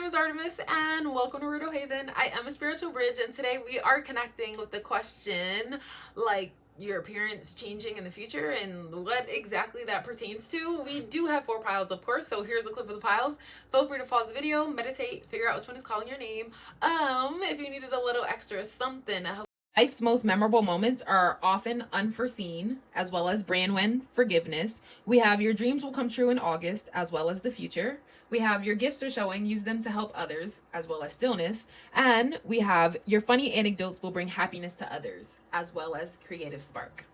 name is Artemxs and welcome to WRDOHVN. I am a spiritual bridge and today we are connecting with the question like your appearance changing in the future and what exactly that pertains to. We do have 4 piles, of course, so here's a clip of the piles. Feel free to pause the video, meditate, figure out which one is calling your name. If you needed a little extra something to help. Life's most memorable moments are often unforeseen, as well as brand win, forgiveness. We have your dreams will come true in August, as well as the future. We have your gifts are showing, use them to help others, as well as stillness. And we have your funny anecdotes will bring happiness to others, as well as creative spark.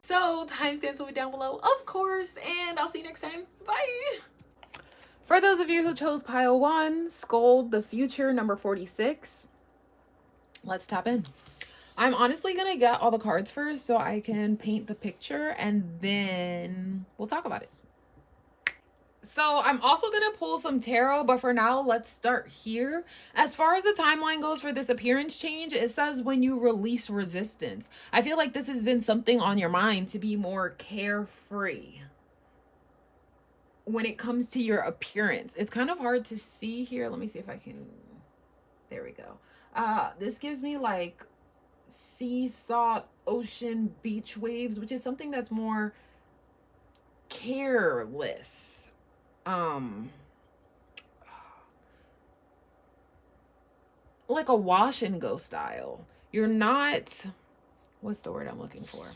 So timestamps will be down below, of course, and I'll see you next time. Bye! For those of you who chose pile 1, Scold the Future, number 46. Let's tap in. I'm honestly gonna get all the cards first so I can paint the picture and then we'll talk about it. So I'm also gonna pull some tarot, but for now, let's start here. As far as the timeline goes for this appearance change, it says when you release resistance. I feel like this has been something on your mind to be more carefree when it comes to your appearance. It's kind of hard to see here. Let me see if I can, there we go. This gives me like sea, salt, ocean, beach waves, which is something that's more careless. Like a wash and go style. You're not, what's the word I'm looking for?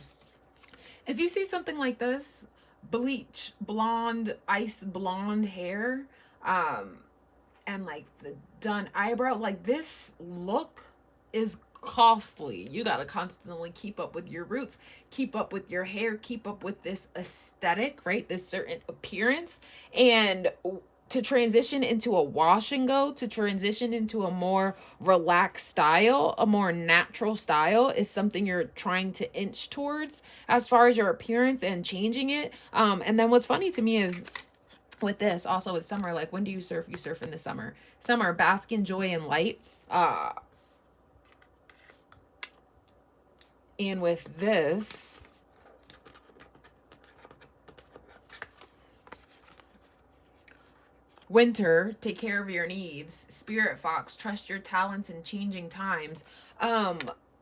If you see something like this, bleach, blonde, ice blonde hair, and like the done eyebrows, like this look is costly. You got to constantly keep up with your roots, keep up with your hair, keep up with this aesthetic, right? This certain appearance. And to transition into a wash and go, to transition into a more relaxed style, a more natural style is something you're trying to inch towards as far as your appearance and changing it. And then what's funny to me is with this, also with summer, like when do you surf? You surf in the summer. Summer, bask in joy and light. And with this, winter, take care of your needs. Spirit fox, trust your talents in changing times.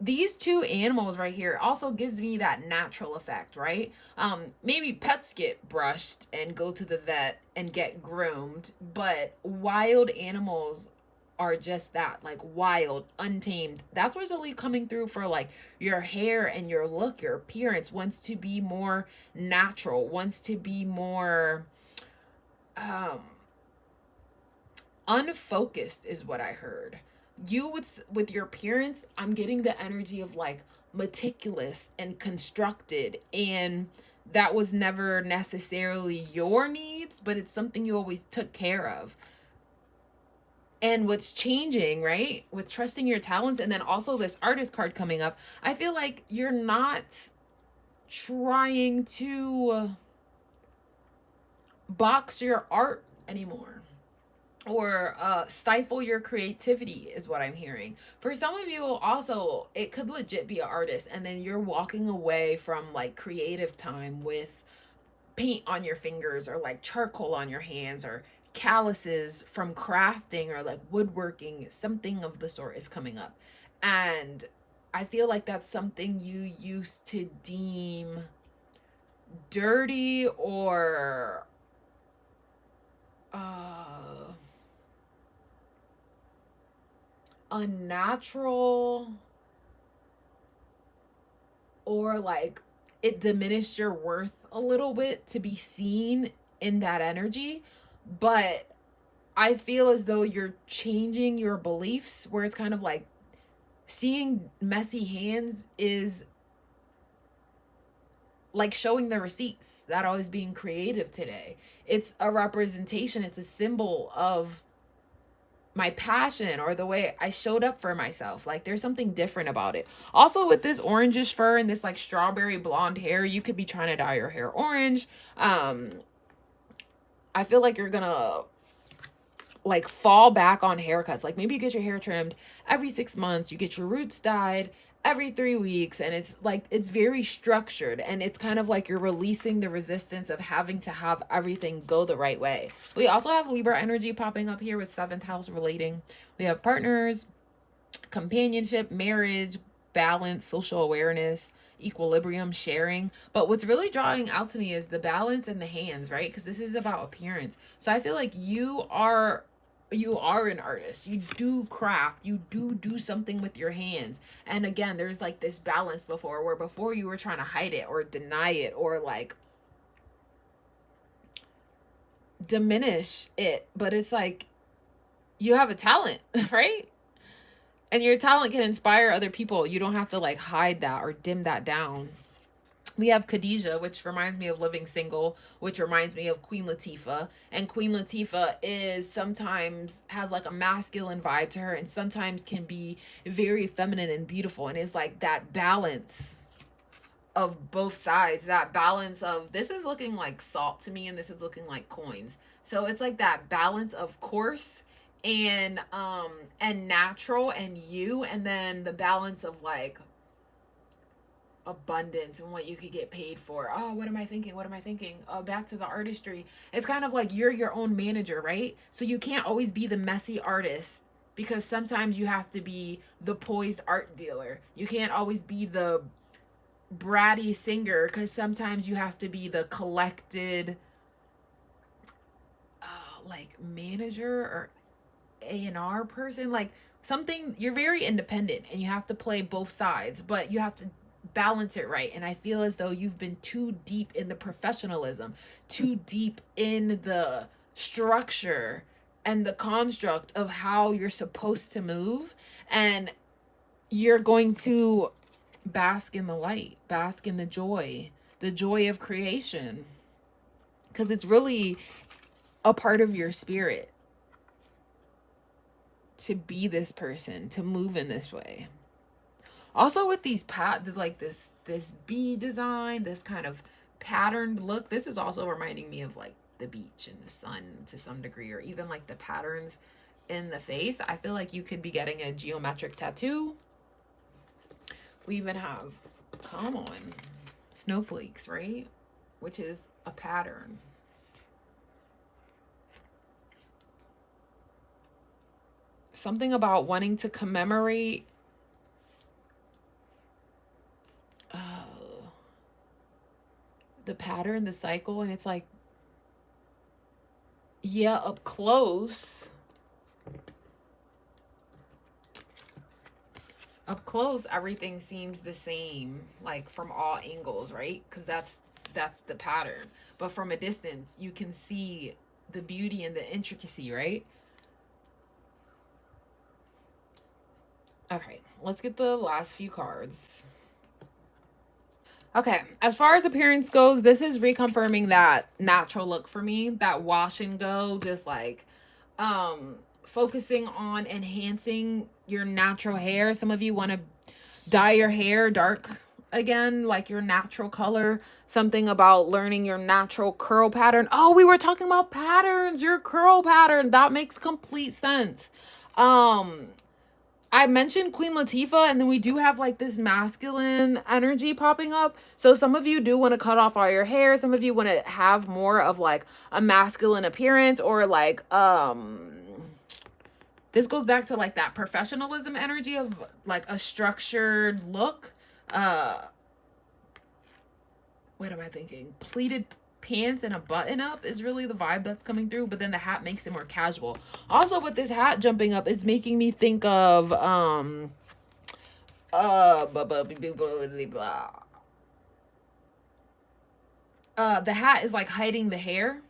These 2 animals right here also gives me that natural effect, right? Maybe pets get brushed and go to the vet and get groomed, but wild animals are just that, like wild, untamed. That's what's really coming through for like your hair and your look, your appearance wants to be more natural, wants to be more unfocused is what I heard. You with your appearance, I'm getting the energy of like meticulous and constructed, and that was never necessarily your needs, but it's something you always took care of. And what's changing, right, with trusting your talents, and then also this artist card coming up, I feel like you're not trying to box your art anymore or stifle your creativity is what I'm hearing. For some of you also, it could legit be an artist and then you're walking away from like creative time with paint on your fingers or like charcoal on your hands or calluses from crafting or like woodworking. Something of the sort is coming up, and I feel like that's something you used to deem dirty or unnatural, or like it diminished your worth a little bit to be seen in that energy. But I feel as though you're changing your beliefs, where it's kind of like seeing messy hands is like showing the receipts, that I was being creative today. It's a representation, it's a symbol of my passion or the way I showed up for myself. Like there's something different about it. Also with this orangish fur and this like strawberry blonde hair, you could be trying to dye your hair orange. I feel like you're gonna like fall back on haircuts. Like maybe you get your hair trimmed every 6 months, you get your roots dyed, every 3 weeks, and it's like it's very structured, and it's kind of like you're releasing the resistance of having to have everything go the right way. We also have Libra energy popping up here with 7th house relating. We have partners, companionship, marriage, balance, social awareness, equilibrium, sharing. But what's really drawing out to me is the balance in the hands, right? Because this is about appearance. So I feel like you are an artist. You do craft, you do something with your hands. And again, there's like this balance before, where before you were trying to hide it or deny it or like diminish it, but it's like you have a talent, right? And your talent can inspire other people. You don't have to like hide that or dim that down. We have Khadijah, which reminds me of Living Single, which reminds me of Queen Latifah. And Queen Latifah is sometimes has like a masculine vibe to her, and sometimes can be very feminine and beautiful. And it's like that balance of both sides, that balance of this is looking like salt to me and this is looking like coins. So it's like that balance of coarse and natural and you, and then the balance of like abundance and what you could get paid for. Oh, what am I thinking? Oh, back to the artistry. It's kind of like you're your own manager, right? So you can't always be the messy artist, because sometimes you have to be the poised art dealer. You can't always be the bratty singer, because sometimes you have to be the collected like manager or A&R person, like something. You're very independent and you have to play both sides, but you have to balance it right. And I feel as though you've been too deep in the professionalism, too deep in the structure and the construct of how you're supposed to move, and you're going to bask in the light, bask in the joy of creation, because it's really a part of your spirit to be this person, to move in this way. Also with these like this bee design, this kind of patterned look, this is also reminding me of like the beach and the sun to some degree, or even like the patterns in the face. I feel like you could be getting a geometric tattoo. We even have, come on, snowflakes, right? Which is a pattern. Something about wanting to commemorate the pattern, the cycle, and it's like, yeah, up close, everything seems the same, like from all angles, right? Because that's the pattern. But from a distance, you can see the beauty and the intricacy, right? Okay, let's get the last few cards. Okay, as far as appearance goes, this is reconfirming that natural look for me, that wash and go, just like focusing on enhancing your natural hair. Some of you want to dye your hair dark again, like your natural color. Something about learning your natural curl pattern. Oh, we were talking about patterns, your curl pattern. That makes complete sense. I mentioned Queen Latifah, and then we do have like this masculine energy popping up. So some of you do want to cut off all your hair. Some of you want to have more of like a masculine appearance, or like, this goes back to like that professionalism energy of like a structured look. What am I thinking? Pleated pants and a button up is really the vibe that's coming through, but then the hat makes it more casual. Also with this hat jumping up is making me think of the hat is like hiding the hair.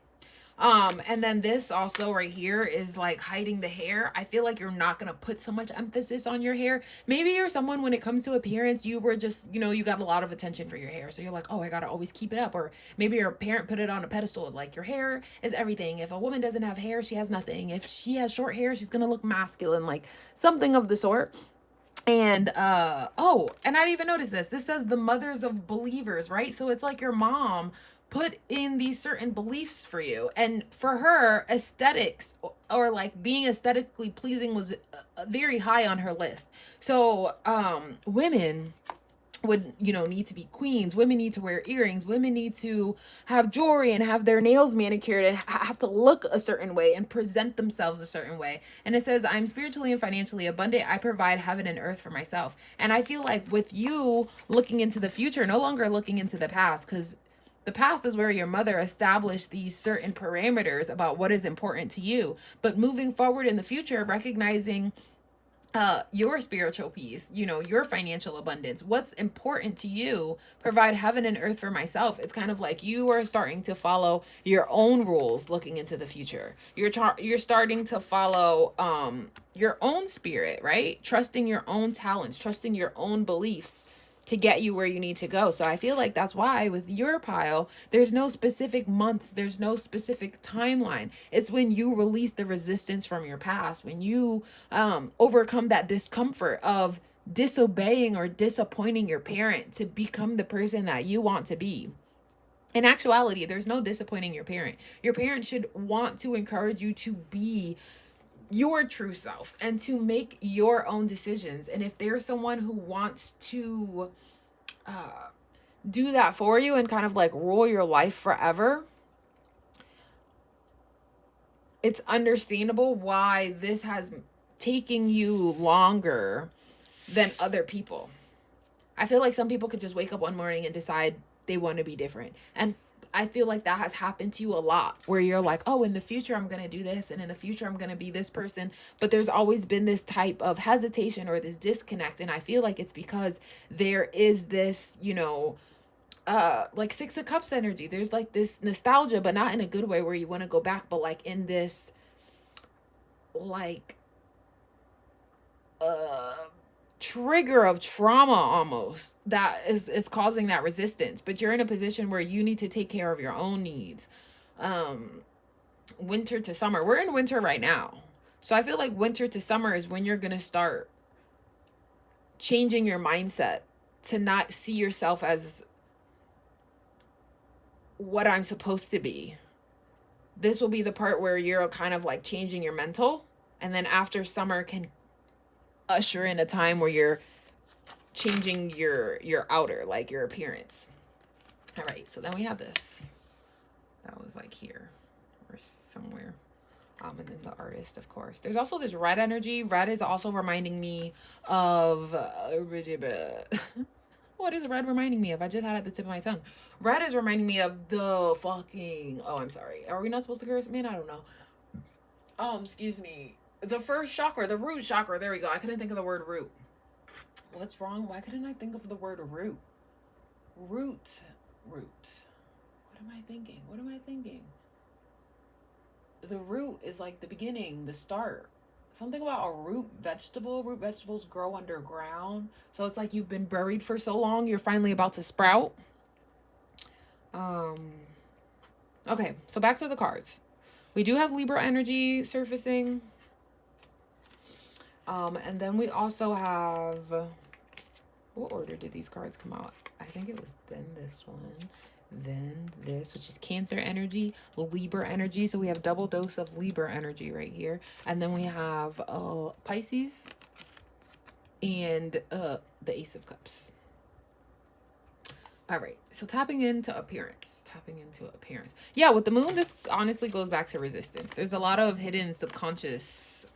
And then this also right here is like hiding the hair. I feel like you're not going to put so much emphasis on your hair. Maybe you're someone, when it comes to appearance, you were just, you got a lot of attention for your hair. So you're like, oh, I got to always keep it up. Or maybe your parent put it on a pedestal. Like, your hair is everything. If a woman doesn't have hair, she has nothing. If she has short hair, she's going to look masculine, like something of the sort. And, oh, and I didn't even notice this. This says the mothers of believers, right? So it's like your mom put in these certain beliefs for you, and for her, aesthetics or like being aesthetically pleasing was very high on her list. So women would, you know, need to be queens. Women need to wear earrings. Women need to have jewelry and have their nails manicured and have to look a certain way and present themselves a certain way. And it says, I'm spiritually and financially abundant. I provide heaven and earth for myself. And I feel like with you looking into the future, no longer looking into the past, because the past is where your mother established these certain parameters about what is important to you. But moving forward in the future, recognizing your spiritual peace, you know, your financial abundance, what's important to you, provide heaven and earth for myself. It's kind of like you are starting to follow your own rules looking into the future. You're starting to follow your own spirit, right? Trusting your own talents, trusting your own beliefs to get you where you need to go. So I feel like that's why with your pile, there's no specific month, there's no specific timeline. It's when you release the resistance from your past, when you overcome that discomfort of disobeying or disappointing your parent to become the person that you want to be. In actuality, there's no disappointing your parent. Your parent should want to encourage you to be your true self and to make your own decisions. And if there's someone who wants to do that for you and kind of like rule your life forever, it's understandable why this has taken you longer than other people. I feel like some people could just wake up one morning and decide they want to be different. And I feel like that has happened to you a lot, where you're like, oh, in the future, I'm going to do this. And in the future, I'm going to be this person. But there's always been this type of hesitation or this disconnect. And I feel like it's because there is this, you know, like Six of Cups energy. There's like this nostalgia, but not in a good way where you want to go back, but like in this, like, trigger of trauma almost that is causing that resistance. But you're in a position where you need to take care of your own needs. Winter to summer, we're in winter right now, so I feel like winter to summer is when you're gonna start changing your mindset to not see yourself as what I'm supposed to be. This will be the part where you're kind of like changing your mental, and then after summer can usher in a time where you're changing your outer, like your appearance. All right, so then we have this. That was like here or somewhere. And then the artist, of course. There's also this red energy. Red is also reminding me of what is red reminding me of? I just had it at the tip of my tongue. Red is reminding me of the fucking, oh, I'm sorry. Are we not supposed to curse? Man, I don't know. Excuse me. The first chakra, the root chakra. There we go. I couldn't think of the word root. What's wrong? Why couldn't I think of the word root? Root. What am I thinking? The root is like the beginning, the start. Something about a root vegetable. Root vegetables grow underground. So it's like you've been buried for so long, you're finally about to sprout. Okay, so back to the cards. We do have Libra energy surfacing. And then we also have, what order did these cards come out? I think it was then this one, then this, which is Cancer energy, Libra energy. So we have double dose of Libra energy right here. And then we have Pisces and the Ace of Cups. All right, so tapping into appearance. Yeah, with the moon, this honestly goes back to resistance. There's a lot of hidden subconscious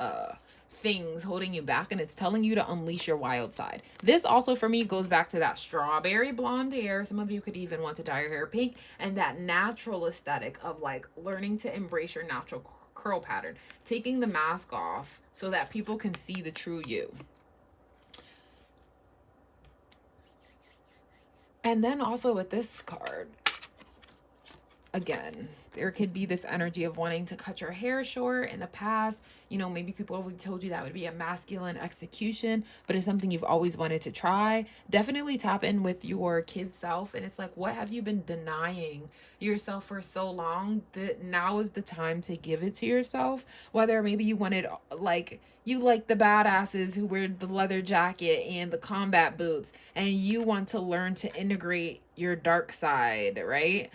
things holding you back, and it's telling you to unleash your wild side. This also for me goes back to that strawberry blonde hair. Some of you could even want to dye your hair pink, and that natural aesthetic of like learning to embrace your natural curl pattern, taking the mask off so that people can see the true you. And then also with this card, again, there could be this energy of wanting to cut your hair short in the past. You know, maybe people have told you that would be a masculine execution, but it's something you've always wanted to try. Definitely tap in with your kid self. And it's like, what have you been denying yourself for so long that now is the time to give it to yourself? Whether maybe you wanted, like, you like the badasses who wear the leather jacket and the combat boots, and you want to learn to integrate your dark side, right?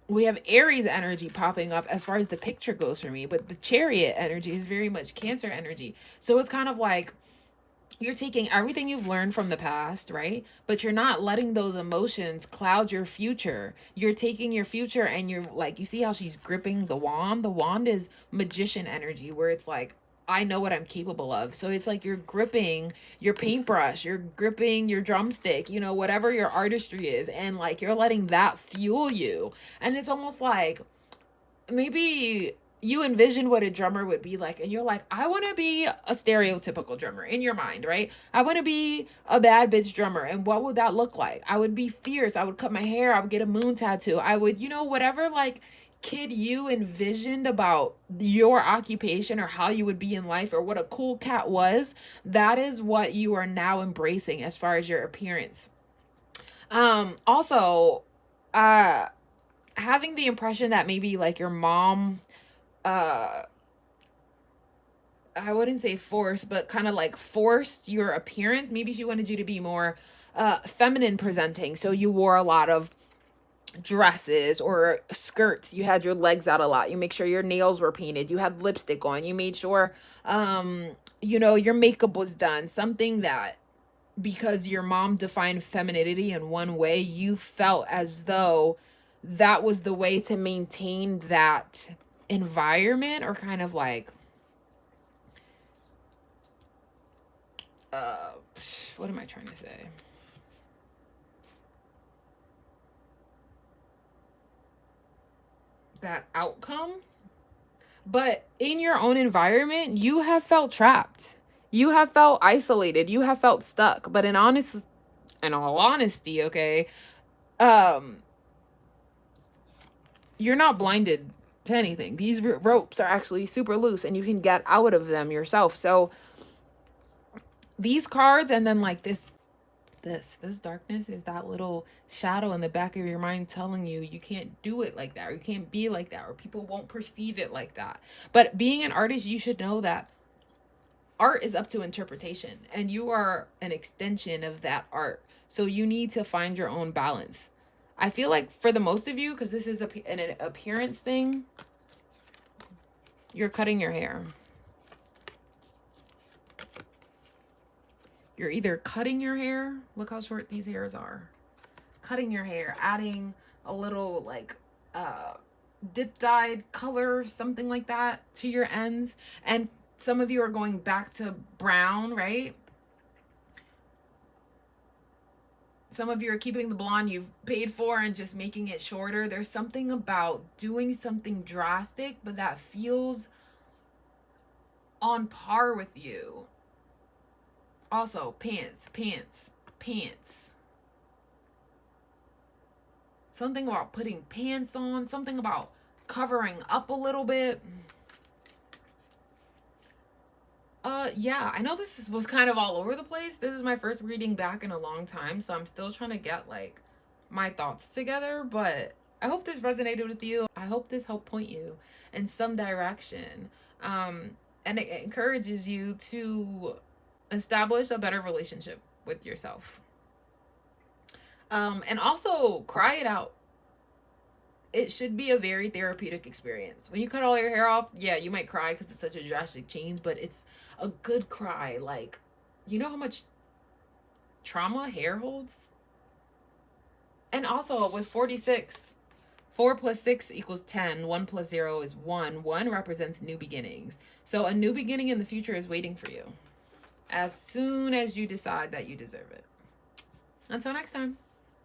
we have Aries energy popping up as far as the picture goes for me, but the Chariot energy is very much Cancer energy. So it's kind of like you're taking everything you've learned from the past, right? But you're not letting those emotions cloud your future. You're taking your future and you're like, you see how she's gripping the wand? The wand is magician energy, where it's like, I know what I'm capable of. So it's like you're gripping your paintbrush, you're gripping your drumstick, you know, whatever your artistry is, and like you're letting that fuel you. And it's almost like maybe you envision what a drummer would be like, and you're like, I want to be a stereotypical drummer in your mind, right? I want to be a bad bitch drummer. And what would that look like? I would be fierce. I would cut my hair. I would get a moon tattoo. I would, you know, whatever like kid you envisioned about your occupation or how you would be in life or what a cool cat was, that is what you are now embracing as far as your appearance. Also, having the impression that maybe like your mom, I wouldn't say forced, but kind of like forced your appearance. Maybe she wanted you to be more feminine presenting. So you wore a lot of dresses or skirts. You had your legs out a lot. You make sure your nails were painted. You had lipstick on. You made sure, you know, your makeup was done. Something that, because your mom defined femininity in one way, you felt as though that was the way to maintain that environment, or kind of like what am I trying to say? That outcome. But in your own environment, you have felt trapped. You have felt isolated. You have felt stuck. But in all honesty, okay, you're not blinded to anything. These ropes are actually super loose and you can get out of them yourself. So these cards, and then like this darkness is that little shadow in the back of your mind telling you you can't do it like that, or you can't be like that, or people won't perceive it like that. But being an artist, you should know that art is up to interpretation, and you are an extension of that art. So you need to find your own balance. I feel like for the most of you, because this is an appearance thing, you're cutting your hair. You're either cutting your hair, look how short these hairs are, cutting your hair, adding a little like dip dyed color, something like that, to your ends. And some of you are going back to brown, right? Some of you are keeping the blonde you've paid for and just making it shorter. There's something about doing something drastic, but that feels on par with you. Also, pants. Something about putting pants on, something about covering up a little bit. Yeah, I know this was kind of all over the place. This is my first reading back in a long time, so I'm still trying to get like my thoughts together, but I hope this resonated with you. I hope this helped point you in some direction. And it encourages you to establish a better relationship with yourself. And also cry it out. It should be a very therapeutic experience. When you cut all your hair off, yeah, you might cry because it's such a drastic change, but it's a good cry. Like, you know how much trauma hair holds? And also with 46, 4 plus 6 equals 10. 1 plus 0 is 1. 1 represents new beginnings. So a new beginning in the future is waiting for you as soon as you decide that you deserve it. Until next time.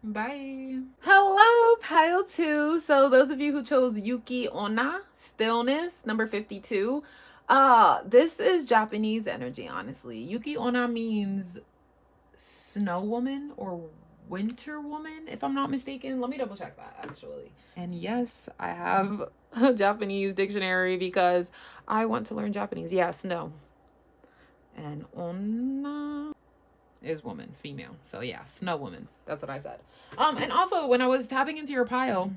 Bye. Hello, pile 2. So those of you who chose Yuki Onna, stillness, number 52. This is Japanese energy, honestly. Yuki Onna means snow woman or winter woman, if I'm not mistaken. Let me double check that, actually. And yes, I have a Japanese dictionary because I want to learn Japanese. Yeah, snow. And Onna is woman, female. So yeah, snow woman. That's what I said. And also when I was tapping into your pile,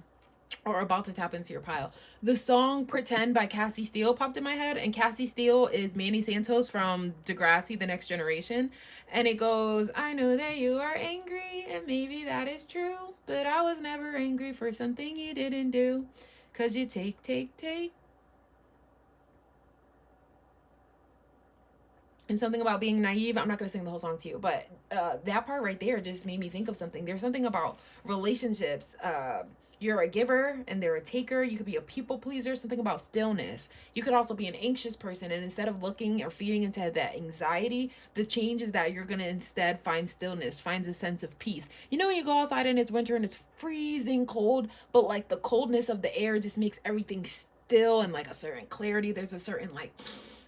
or about to tap into your pile. The song Pretend by Cassie Steele popped in my head, and Cassie Steele is Manny Santos from Degrassi, The Next Generation. And it goes, I know that you are angry, and maybe that is true, but I was never angry for something you didn't do. 'Cause you take. And something about being naive. I'm not going to sing the whole song to you, but that part right there just made me think of something. There's something about relationships. You're a giver and they're a taker. You could be a people pleaser. Something about stillness. You could also be an anxious person, and instead of looking or feeding into that anxiety, the change is that you're going to instead find stillness, finds a sense of peace. You know, when you go outside and it's winter and it's freezing cold, but like the coldness of the air just makes everything still and like a certain clarity. There's a certain like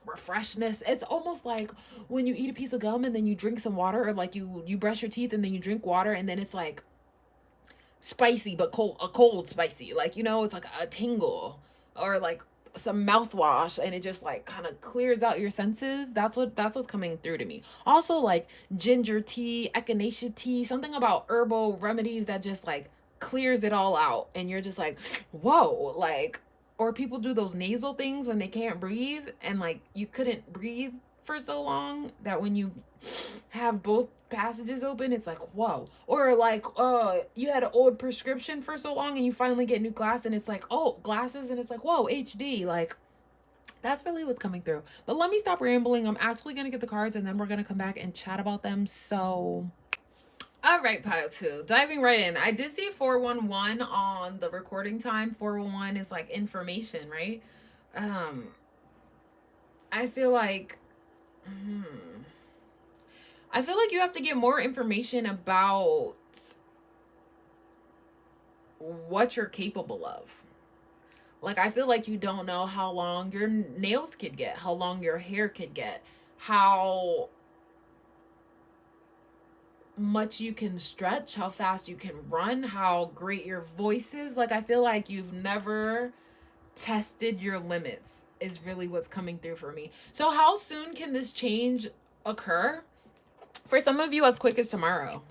refreshness. It's almost like when you eat a piece of gum and then you drink some water, or like you brush your teeth and then you drink water, and then it's like spicy but cold, a cold spicy, like, you know, it's like a tingle, or like some mouthwash, and it just like kind of clears out your senses. That's what's coming through to me. Also, like ginger tea, echinacea tea, something about herbal remedies that just like clears it all out, and you're just like, whoa. Like, or people do those nasal things when they can't breathe, and like you couldn't breathe for so long that when you have both passages open, it's like, whoa. Or like you had an old prescription for so long and you finally get new glass, and it's like, oh, glasses, and it's like, whoa, HD. Like, that's really what's coming through. But let me stop rambling. I'm actually gonna get the cards, and then we're gonna come back and chat about them. So all right, pile 2, diving right in. I did see 411 on the recording time. 411 is like information, right? I feel like you have to get more information about what you're capable of. Like, I feel like you don't know how long your nails could get, how long your hair could get, how much you can stretch, how fast you can run, how great your voice is. Like, I feel like you've never tested your limits is really what's coming through for me. So how soon can this change occur? For some of you, as quick as tomorrow.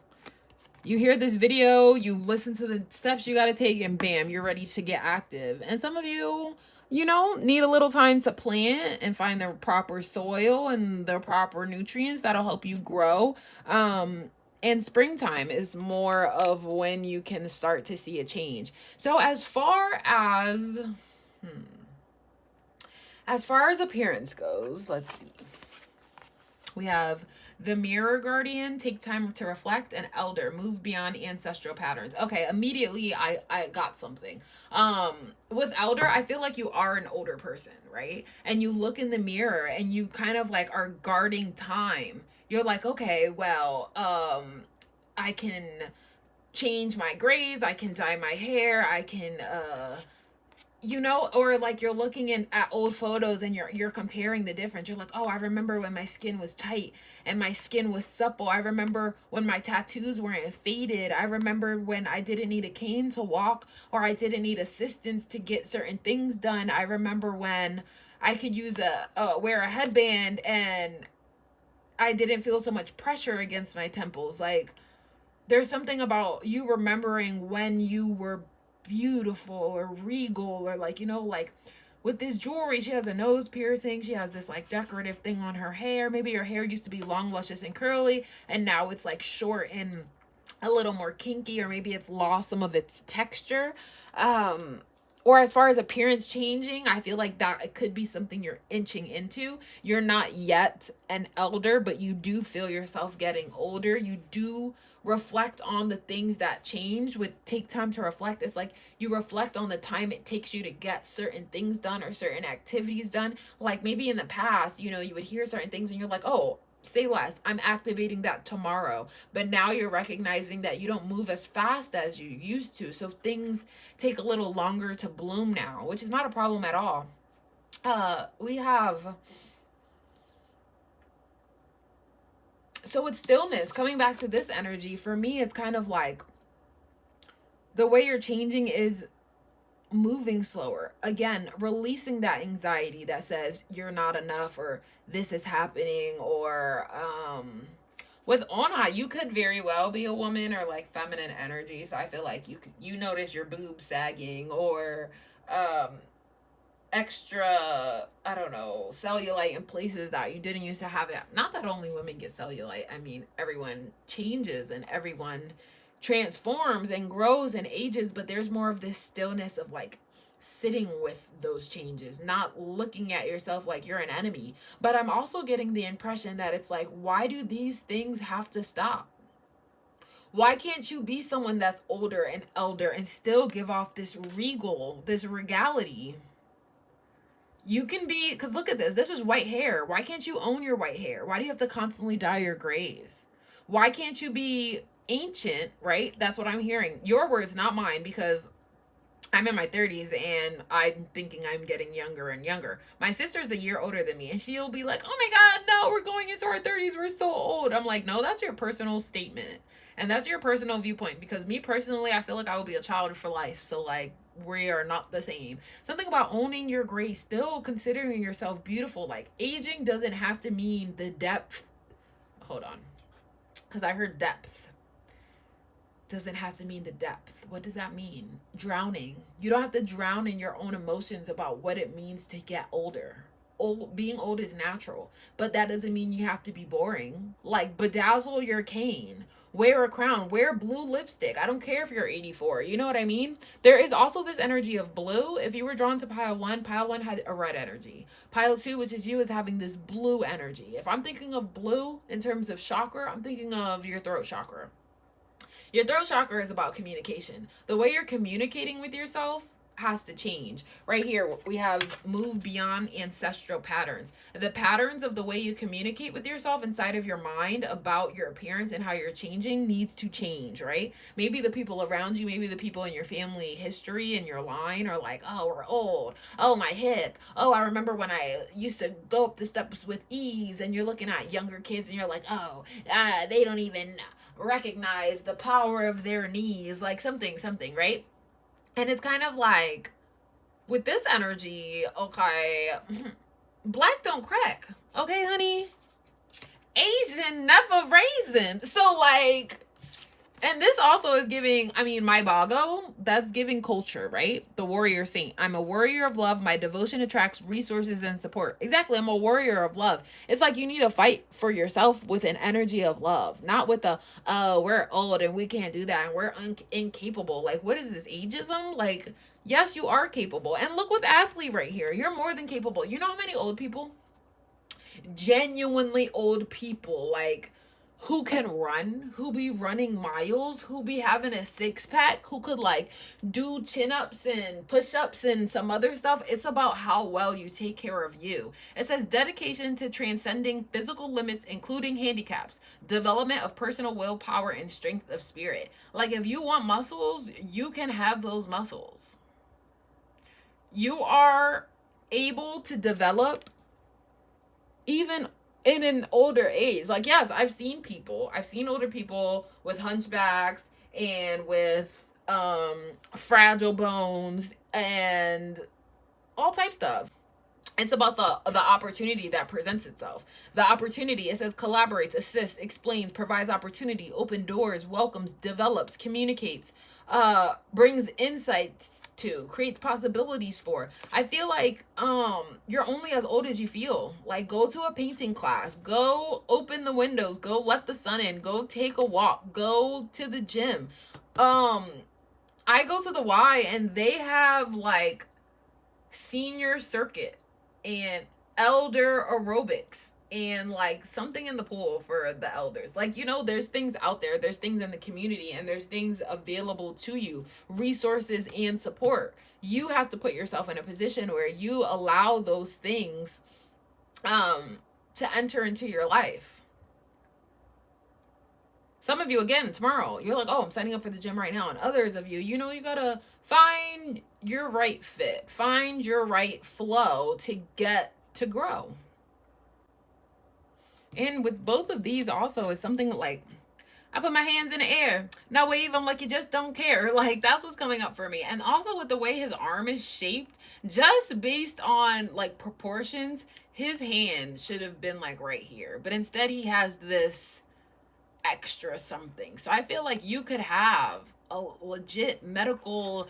You hear this video, you listen to the steps you got to take, and bam, you're ready to get active. And some of you, you know, need a little time to plant and find the proper soil and the proper nutrients that'll help you grow. And springtime is more of when you can start to see a change. So as far as appearance goes, let's see. We have the Mirror Guardian, take time to reflect, and Elder, move beyond ancestral patterns. Okay, immediately I got something. With Elder, I feel like you are an older person, right? And you look in the mirror and you kind of like are guarding time. You're like, okay, well, I can change my grays, I can dye my hair, I can you know, or like you're looking at old photos and you're comparing the difference. You're like, oh, I remember when my skin was tight and my skin was supple. I remember when my tattoos weren't faded. I remember when I didn't need a cane to walk, or I didn't need assistance to get certain things done. I remember when I could use wear a headband and I didn't feel so much pressure against my temples. Like, there's something about you remembering when you were beautiful or regal, or like, you know, like with this jewelry, she has a nose piercing, she has this like decorative thing on her hair. Maybe her hair used to be long, luscious, and curly, and now it's like short and a little more kinky, or maybe it's lost some of its texture. Or as far as appearance changing, I feel like that it could be something you're inching into. You're not yet an elder, but you do feel yourself getting older. You do reflect on the things that change. With take time to reflect, it's like you reflect on the time it takes you to get certain things done or certain activities done. Like maybe in the past, you know, you would hear certain things and you're like, oh, say less, I'm activating that tomorrow. But now you're recognizing that you don't move as fast as you used to, so things take a little longer to bloom now, which is not a problem at all. We have, so with stillness, coming back to this energy, for me it's kind of like the way you're changing is moving slower. Again, releasing that anxiety that says you're not enough, or this is happening, or With Ona, you could very well be a woman or like feminine energy. So I feel like you notice your boobs sagging or extra, I don't know, cellulite in places that you didn't used to have it. Not that only women get cellulite. I mean, everyone changes and everyone transforms and grows and ages, but there's more of this stillness of like sitting with those changes, not looking at yourself like you're an enemy. But I'm also getting the impression that it's like, why do these things have to stop? Why can't you be someone that's older and elder and still give off this regality? You can be, because look at this. This is white hair. Why can't you own your white hair? Why do you have to constantly dye your grays? Why can't you be ancient, right? That's what I'm hearing. Your words, not mine, because I'm in my 30s and I'm thinking I'm getting younger and younger. My sister's a year older than me and she'll be like, oh my God, no, we're going into our 30s. We're so old. I'm like, no, that's your personal statement. And that's your personal viewpoint, because me personally, I feel like I will be a child for life. So like, we are not the same. Something about owning your grace, still considering yourself beautiful. Like, aging doesn't have to mean the depth. Hold on. Because I heard depth. Doesn't have to mean the depth. What does that mean? Drowning. You don't have to drown in your own emotions about what it means to get older. Being old is natural, but that doesn't mean you have to be boring. Like, bedazzle your cane. Wear a crown, wear blue lipstick. I don't care if you're 84. You know what I mean? There is also this energy of blue. If you were drawn to pile one had a red energy. Pile two, which is you, is having this blue energy. If I'm thinking of blue in terms of chakra, I'm thinking of your throat chakra. Your throat chakra is about communication. The way you're communicating with yourself has to change. Right here, we have move beyond ancestral patterns. The patterns of the way you communicate with yourself inside of your mind about your appearance and how you're changing needs to change, right? Maybe the people around you, maybe the people in your family history and your line are like, oh, we're old. Oh, my hip. Oh, I remember when I used to go up the steps with ease. And you're looking at younger kids and you're like, oh, they don't even recognize the power of their knees. Like something, right? And it's kind of like, with this energy, okay, black don't crack. Okay, honey? Asian never raisin. So, like, and this also is giving, I mean, my Bago, that's giving culture, right? The warrior saint. I'm a warrior of love. My devotion attracts resources and support. Exactly. I'm a warrior of love. It's like you need to fight for yourself with an energy of love, not with the, oh, we're old and we can't do that and we're incapable. Like, what is this, ageism? Like, yes, you are capable. And look with athlete right here. You're more than capable. You know how many old people, genuinely old people, like, who can run, who be running miles, who be having a six-pack, who could like do chin-ups and push-ups and some other stuff. It's about how well you take care of you. It says dedication to transcending physical limits, including handicaps, development of personal willpower and strength of spirit. Like, if you want muscles, you can have those muscles. You are able to develop even in an older age. Like, yes, I've seen older people with hunchbacks and with fragile bones and all types of stuff. It's about the opportunity that presents itself. The opportunity, it says, collaborates, assists, explains, provides opportunity, open doors, welcomes, develops, communicates, brings insights to, creates possibilities for. I feel like you're only as old as you feel. Like, go to a painting class, go open the windows, go let the sun in, go take a walk, go to the gym. I go to the Y and they have like senior circuit and elder aerobics and like something in the pool for the elders. Like, you know, there's things out there, there's things in the community, and there's things available to you, resources and support. You have to put yourself in a position where you allow those things to enter into your life. Some of you, again, tomorrow, you're like, oh, I'm signing up for the gym right now. And others of you, you know, you gotta find your right fit, find your right flow to get to grow. And with both of these also is something like, I put my hands in the air, now wave them like you just don't care. Like, that's what's coming up for me. And also with the way his arm is shaped, just based on like proportions, his hand should have been like right here. But instead he has this extra something. So I feel like you could have a legit medical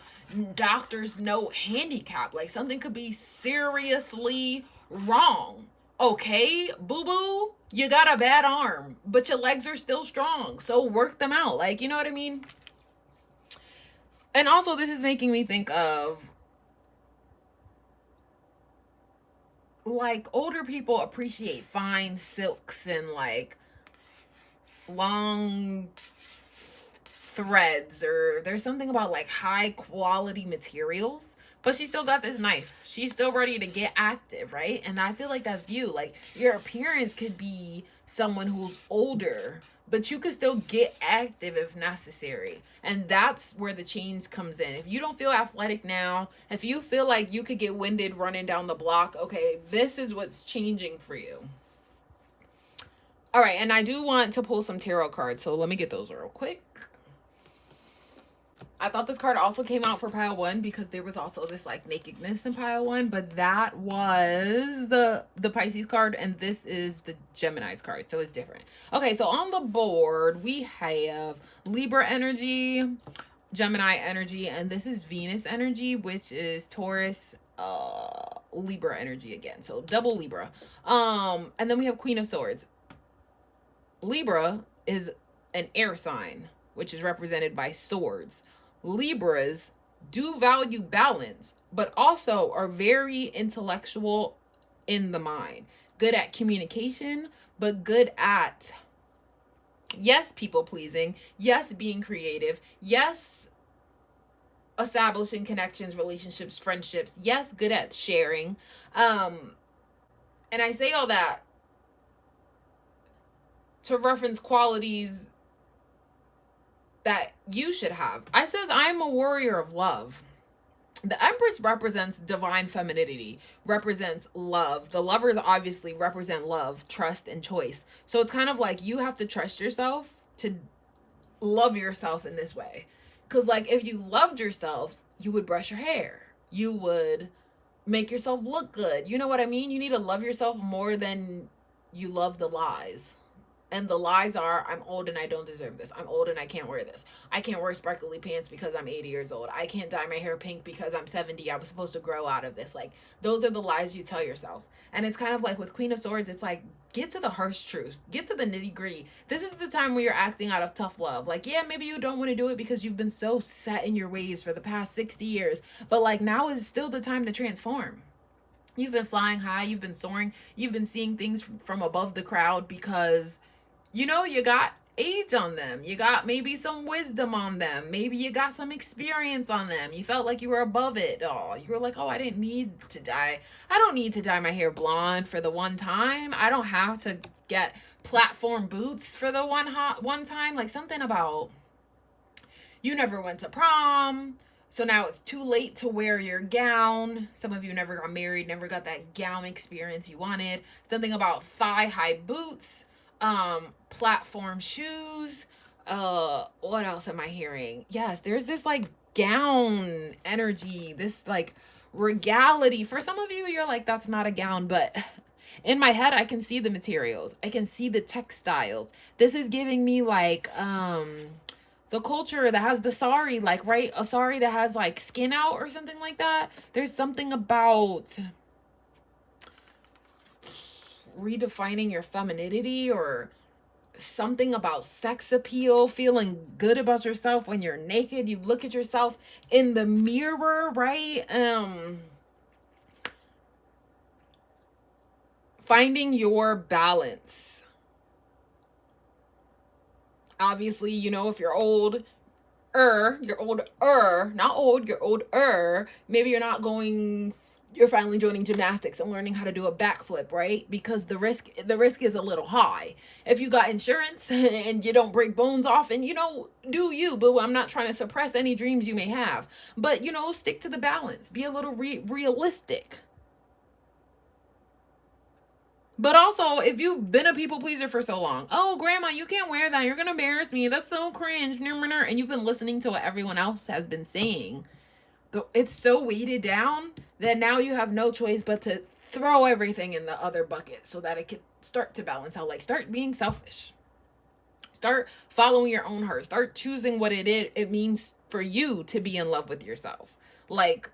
doctor's note handicap. Like something could be seriously wrong. Okay, boo-boo, you got a bad arm, but your legs are still strong. So work them out. Like, you know what I mean? And also, this is making me think of, like, older people appreciate fine silks and, like, long threads, or there's something about, like, high quality materials. But she still got this knife. She's still ready to get active, right? And I feel like that's you. Like, your appearance could be someone who's older, but you could still get active if necessary. And that's where the change comes in. If you don't feel athletic now, if you feel like you could get winded running down the block, okay, this is what's changing for you. All right, and I do want to pull some tarot cards, so let me get those real quick. I thought this card also came out for pile 1 because there was also this like nakedness in pile 1, but that was the Pisces card, and this is the Gemini's card, so it's different. Okay, so on the board we have Libra energy, Gemini energy, and this is Venus energy, which is Taurus, Libra energy again, so double Libra. And then we have Queen of Swords. Libra is an air sign, which is represented by swords. Libras do value balance, but also are very intellectual in the mind. Good at communication, but good at, yes, people pleasing. Yes, being creative. Yes, establishing connections, relationships, friendships. Yes, good at sharing. And I say all that to reference qualities that you should have. I says, I'm a warrior of love. The Empress represents divine femininity, represents love. The lovers obviously represent love, trust, and choice. So it's kind of like you have to trust yourself to love yourself in this way. Because like if you loved yourself, you would brush your hair. You would make yourself look good. You know what I mean? You need to love yourself more than you love the lies. And the lies are, I'm old and I don't deserve this. I'm old and I can't wear this. I can't wear sparkly pants because I'm 80 years old. I can't dye my hair pink because I'm 70. I was supposed to grow out of this. Like, those are the lies you tell yourself. And it's kind of like with Queen of Swords, it's like, get to the harsh truth. Get to the nitty gritty. This is the time where you're acting out of tough love. Like, yeah, maybe you don't want to do it because you've been so set in your ways for the past 60 years. But like, now is still the time to transform. You've been flying high. You've been soaring. You've been seeing things from above the crowd because, you know, you got age on them. You got maybe some wisdom on them. Maybe you got some experience on them. You felt like you were above it all. You were like, oh, I didn't need to dye. I don't need to dye my hair blonde for the one time. I don't have to get platform boots for the one time. Like something about you never went to prom. So now it's too late to wear your gown. Some of you never got married, never got that gown experience you wanted. Something about thigh-high boots. Platform shoes. What else am I hearing? Yes, there's this like gown energy, this like regality. For some of you, you're like, that's not a gown, but in my head, I can see the materials. I can see the textiles. This is giving me like, the culture that has the sari, like, right? A sari that has like skin out or something like that. There's something about redefining your femininity, or something about sex appeal, feeling good about yourself when you're naked. You look at yourself in the mirror, right? Finding your balance. Obviously, you know, if you're older, not old, you're older, maybe you're finally joining gymnastics and learning how to do a backflip, right? Because the risk is a little high. If you got insurance and you don't break bones off, and, you know, do you, but I'm not trying to suppress any dreams you may have, but, you know, stick to the balance, be a little realistic. But also, if you've been a people pleaser for so long, oh, grandma, you can't wear that. You're going to embarrass me. That's so cringe. And you've been listening to what everyone else has been saying. It's so weighted down that now you have no choice but to throw everything in the other bucket so that it can start to balance out. Like, start being selfish. Start following your own heart. Start choosing what it means for you to be in love with yourself. Like,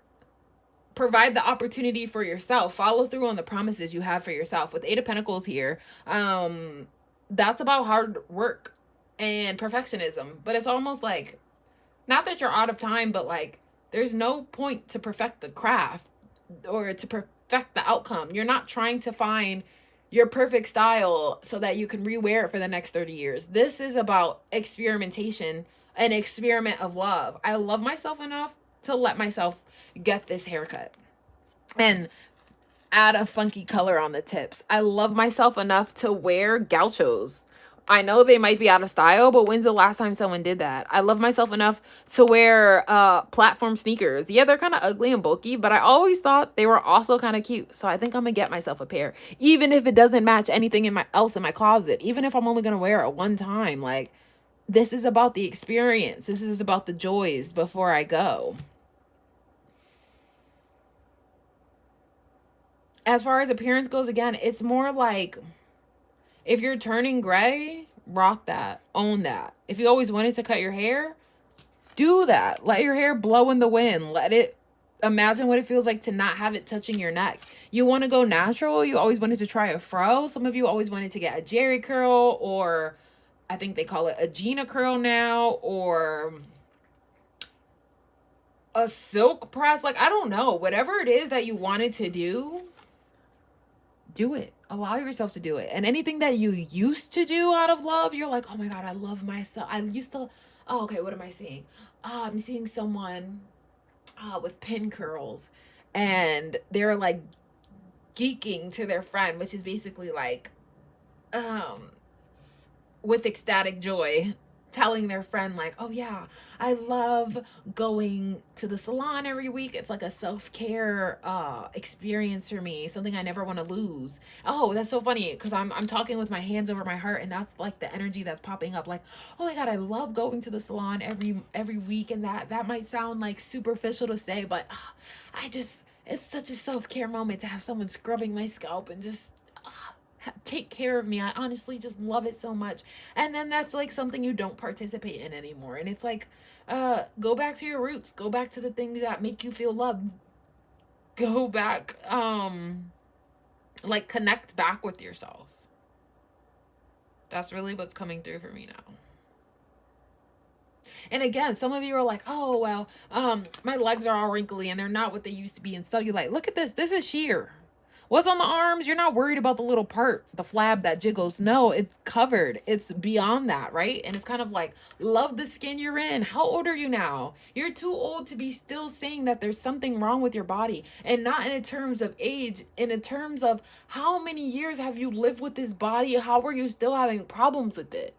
provide the opportunity for yourself. Follow through on the promises you have for yourself. With 8 of Pentacles here, that's about hard work and perfectionism. But it's almost like, not that you're out of time, but like, there's no point to perfect the craft or to perfect the outcome. You're not trying to find your perfect style so that you can rewear it for the next 30 years. This is about experimentation, an experiment of love. I love myself enough to let myself get this haircut and add a funky color on the tips. I love myself enough to wear gauchos. I know they might be out of style, but when's the last time someone did that? I love myself enough to wear platform sneakers. Yeah, they're kind of ugly and bulky, but I always thought they were also kind of cute. So I think I'm gonna get myself a pair, even if it doesn't match anything else in my closet, even if I'm only gonna wear it one time. Like, this is about the experience. This is about the joys before I go. As far as appearance goes, again, it's more like, if you're turning gray, rock that. Own that. If you always wanted to cut your hair, do that. Let your hair blow in the wind. Let it, imagine what it feels like to not have it touching your neck. You want to go natural. You always wanted to try a fro. Some of you always wanted to get a Jerry curl, or I think they call it a Gina curl now, or a silk press. Like, I don't know. Whatever it is that you wanted to do it. Allow yourself to do it. And anything that you used to do out of love, you're like, oh my God, I love myself. I used to, oh, okay, what am I seeing? I'm seeing someone with pin curls, and they're like geeking to their friend, which is basically like, with ecstatic joy, telling their friend like, oh yeah, I love going to the salon every week. It's like a self-care experience for me, something I never want to lose. Oh, that's so funny, because I'm talking with my hands over my heart, and that's like the energy that's popping up. Like, oh my God, I love going to the salon every week, and that might sound like superficial to say, but it's such a self-care moment to have someone scrubbing my scalp and just take care of me. I honestly just love it so much. And then that's like something you don't participate in anymore. And it's like, go back to your roots. Go back to the things that make you feel loved. Go back, like, connect back with yourself. That's really what's coming through for me now. And again, some of you are like, oh, well, my legs are all wrinkly and they're not what they used to be in cellulite. Look at this. This is sheer. What's on the arms? You're not worried about the little part, the flab that jiggles. No, it's covered. It's beyond that, right? And it's kind of like, love the skin you're in. How old are you now? You're too old to be still saying that there's something wrong with your body. And not in terms of age, in terms of how many years have you lived with this body? How are you still having problems with it?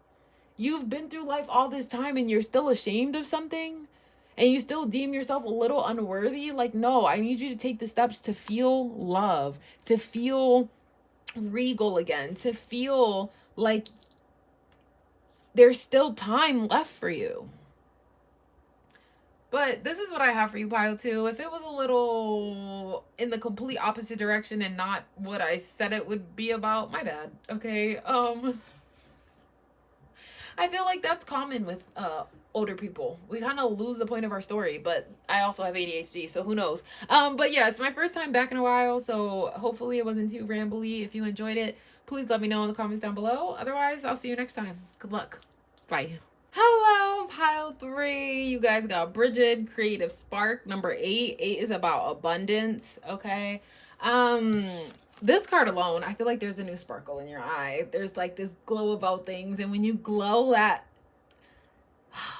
You've been through life all this time and you're still ashamed of something? And you still deem yourself a little unworthy? Like, no, I need you to take the steps to feel love, to feel regal again, to feel like there's still time left for you. But this is what I have for you, Pile 2. If it was a little in the complete opposite direction and not what I said it would be about, my bad, okay? I feel like that's common with older people. We kind of lose the point of our story, but I also have ADHD, so who knows. But yeah, it's my first time back in a while, so hopefully it wasn't too rambly. If you enjoyed it, please let me know in the comments down below. Otherwise, I'll see you next time. Good luck. Bye. Hello, Pile 3. You guys got Bridget, Creative Spark, number 8. 8 is about abundance, okay? This card alone, I feel like there's a new sparkle in your eye. There's like this glow about things. And when you glow,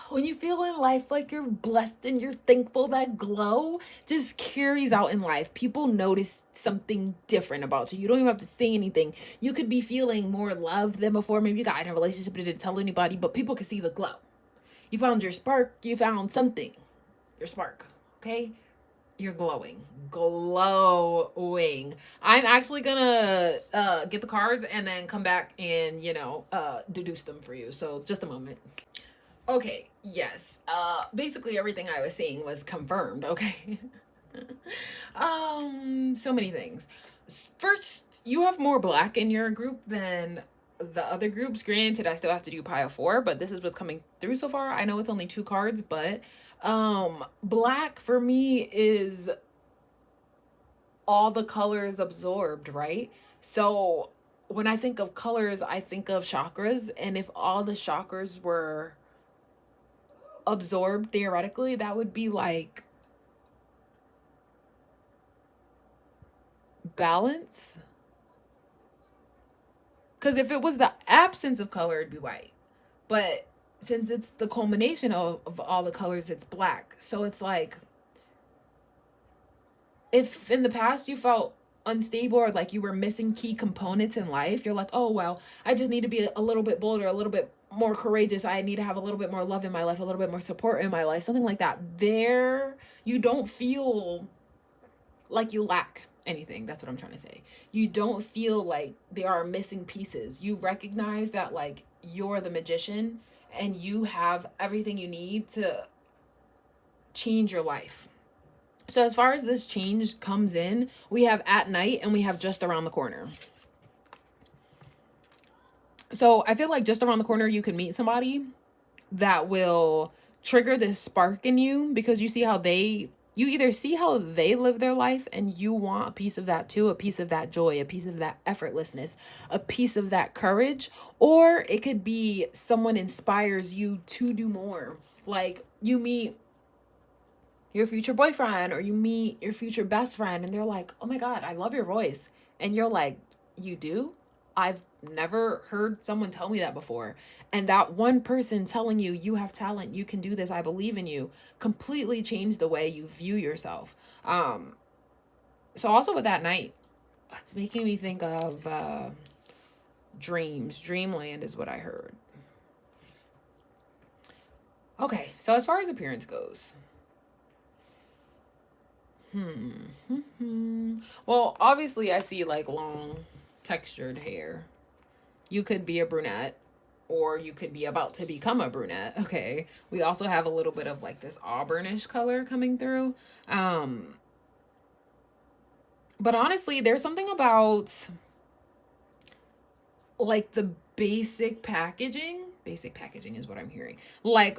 when you feel in life like you're blessed and you're thankful, that glow just carries out in life. People notice something different about you. You don't even have to say anything. You could be feeling more love than before. Maybe you got in a relationship but didn't tell anybody, but people can see the glow. You found your spark. You found something. Your spark. Okay? You're glowing. Glowing. I'm actually gonna get the cards and then come back and, deduce them for you. So just a moment. Okay, yes. Basically everything I was saying was confirmed, okay? So many things. First, you have more black in your group than the other groups. Granted, I still have to do pile 4, but this is what's coming through so far. I know it's only 2 cards, but black for me is all the colors absorbed, right? So when I think of colors, I think of chakras, and if all the chakras were absorbed, theoretically, that would be like balance. Because if it was the absence of color, it'd be white. But since it's the culmination of all the colors, it's black. So it's like, if in the past you felt unstable or like you were missing key components in life, you're like, oh, well, I just need to be a little bit bolder, a little bit more courageous. I need to have a little bit more love in my life, a little bit more support in my life, something like that. There, you don't feel like you lack anything. That's what I'm trying to say. You don't feel like there are missing pieces. You recognize that like you're the magician and you have everything you need to change your life. So as far as this change comes in, we have at night and we have just around the corner. So I feel like just around the corner, you can meet somebody that will trigger this spark in you, because you see how you either see how they live their life and you want a piece of that too, a piece of that joy, a piece of that effortlessness, a piece of that courage, or it could be someone inspires you to do more. Like you meet your future boyfriend or you meet your future best friend and they're like, oh my God, I love your voice. And you're like, you do? I've never heard someone tell me that before. And that one person telling you, you have talent, you can do this, I believe in you, completely changed the way you view yourself. So also with that night, it's making me think of dreams. Dreamland is what I heard. Okay, so as far as appearance goes, well, obviously I see like long textured hair. You could be a brunette or you could be about to become a brunette. Okay. We also have a little bit of like this auburnish color coming through. But honestly, there's something about like the basic packaging is what I'm hearing. Like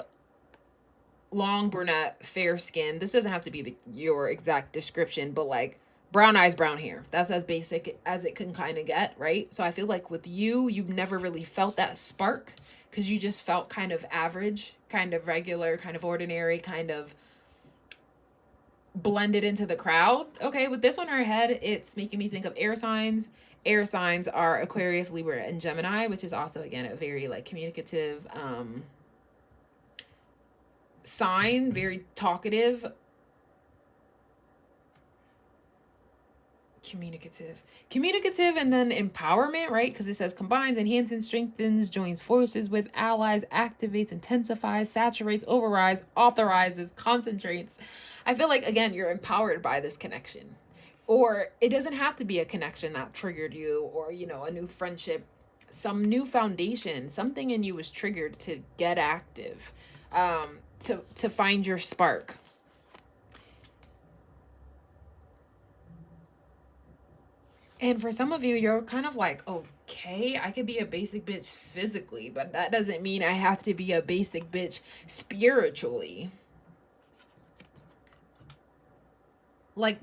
long brunette, fair skin. This doesn't have to be your exact description, but like brown eyes, brown hair. That's as basic as it can kind of get, right? So I feel like with you, you've never really felt that spark because you just felt kind of average, kind of regular, kind of ordinary, kind of blended into the crowd. Okay, with this on our head, it's making me think of air signs. Air signs are Aquarius, Libra, and Gemini, which is also, again, a very like communicative sign, very talkative, communicative, and then empowerment, right? Because it says combines, enhances, strengthens, joins forces with allies, activates, intensifies, saturates, overrides, authorizes, concentrates. I feel like, again, you're empowered by this connection. Or it doesn't have to be a connection that triggered you, or, you know, a new friendship, some new foundation, something in you was triggered to get active, to find your spark. And for some of you, you're kind of like, okay, I could be a basic bitch physically, but that doesn't mean I have to be a basic bitch spiritually. Like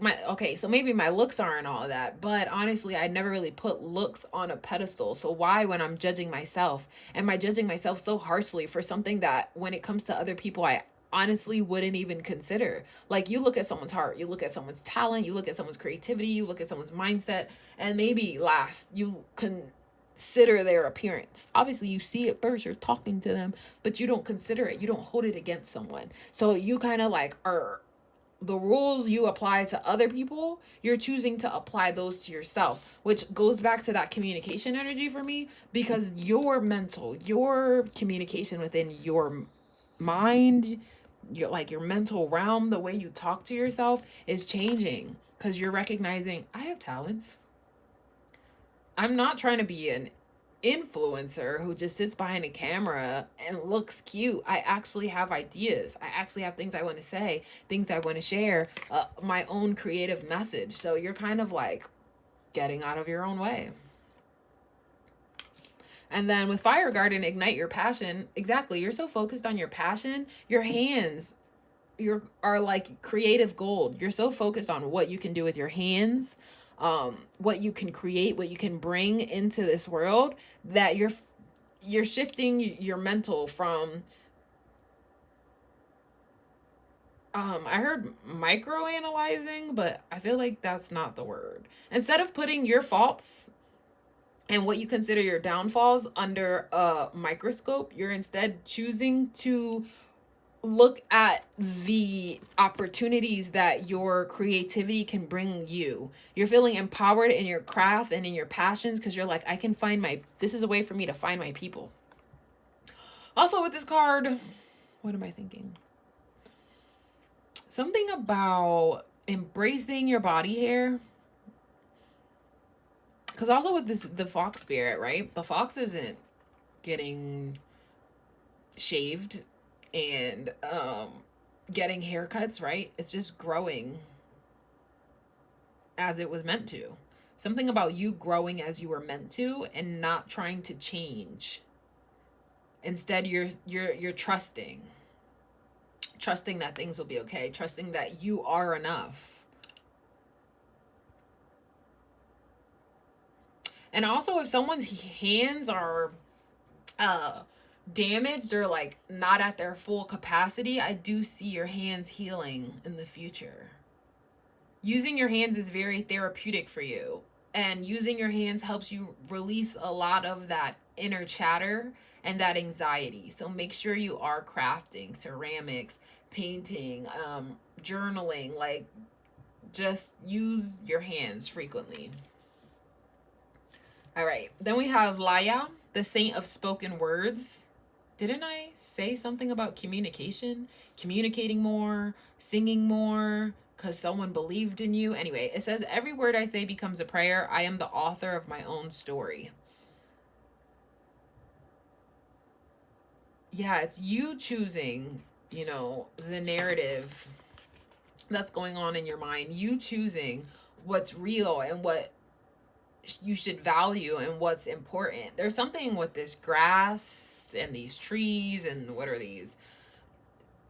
so maybe my looks aren't all that, but honestly, I never really put looks on a pedestal. So why, when I'm judging myself, am I judging myself so harshly for something that when it comes to other people, I honestly wouldn't even consider? Like, you look at someone's heart, you look at someone's talent, you look at someone's creativity, you look at someone's mindset, and maybe last, you consider their appearance. Obviously, you see it first, you're talking to them, but you don't consider it, you don't hold it against someone. So you kind of like are, the rules you apply to other people, you're choosing to apply those to yourself, which goes back to that communication energy for me, because your communication within your mind, your mental realm, the way you talk to yourself is changing, because you're recognizing, I have talents. I'm not trying to be an influencer who just sits behind a camera and looks cute. I actually have ideas. I actually have things I want to say, things I want to share, my own creative message. So you're kind of like getting out of your own way. And then with Fire Garden, ignite your passion. Exactly. You're so focused on your passion. Your hands are like creative gold. You're so focused on what you can do with your hands, what you can create, what you can bring into this world, that you're shifting your mental from I heard micro analyzing, but I feel like that's not the word. Instead of putting your faults and what you consider your downfalls under a microscope, you're instead choosing to look at the opportunities that your creativity can bring you. You're feeling empowered in your craft and in your passions because you're like, I can find this is a way for me to find my people. Also with this card, what am I thinking? Something about embracing your body hair. Because also with the fox spirit, right? The fox isn't getting shaved and getting haircuts, right? It's just growing as it was meant to. Something about you growing as you were meant to and not trying to change. Instead, you're trusting that things will be okay, trusting that you are enough. And also, if someone's hands are damaged or like not at their full capacity, I do see your hands healing in the future. Using your hands is very therapeutic for you, and using your hands helps you release a lot of that inner chatter and that anxiety. So make sure you are crafting, ceramics, painting, journaling, like just use your hands frequently. All right, then we have 𝚙𝚘, the saint of spoken words. Didn't I say something about communication? Communicating more, singing more, because someone believed in you. Anyway, it says, every word I say becomes a prayer. I am the author of my own story. Yeah, it's you choosing, you know, the narrative that's going on in your mind. You choosing what's real and what you should value and what's important. There's something with this grass and these trees and what are these?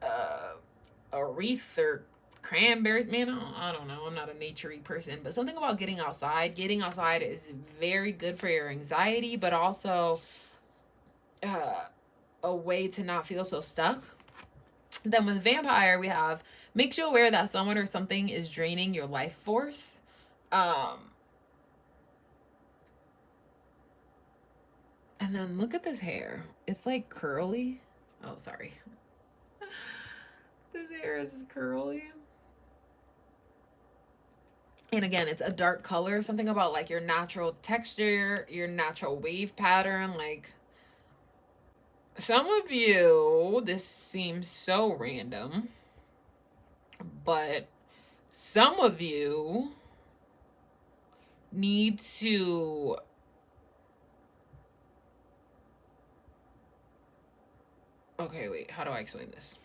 A wreath or cranberries. Man, I don't know. I'm not a naturey person, but something about getting outside. Getting outside is very good for your anxiety, but also a way to not feel so stuck. Then with vampire, we have makes you aware that someone or something is draining your life force. And then look at this hair. It's like curly. Oh, sorry. This hair is curly. And again, it's a dark color. Something about like your natural texture, your natural wave pattern. Like some of you, this seems so random, but some of you need to okay, wait, how do I explain this?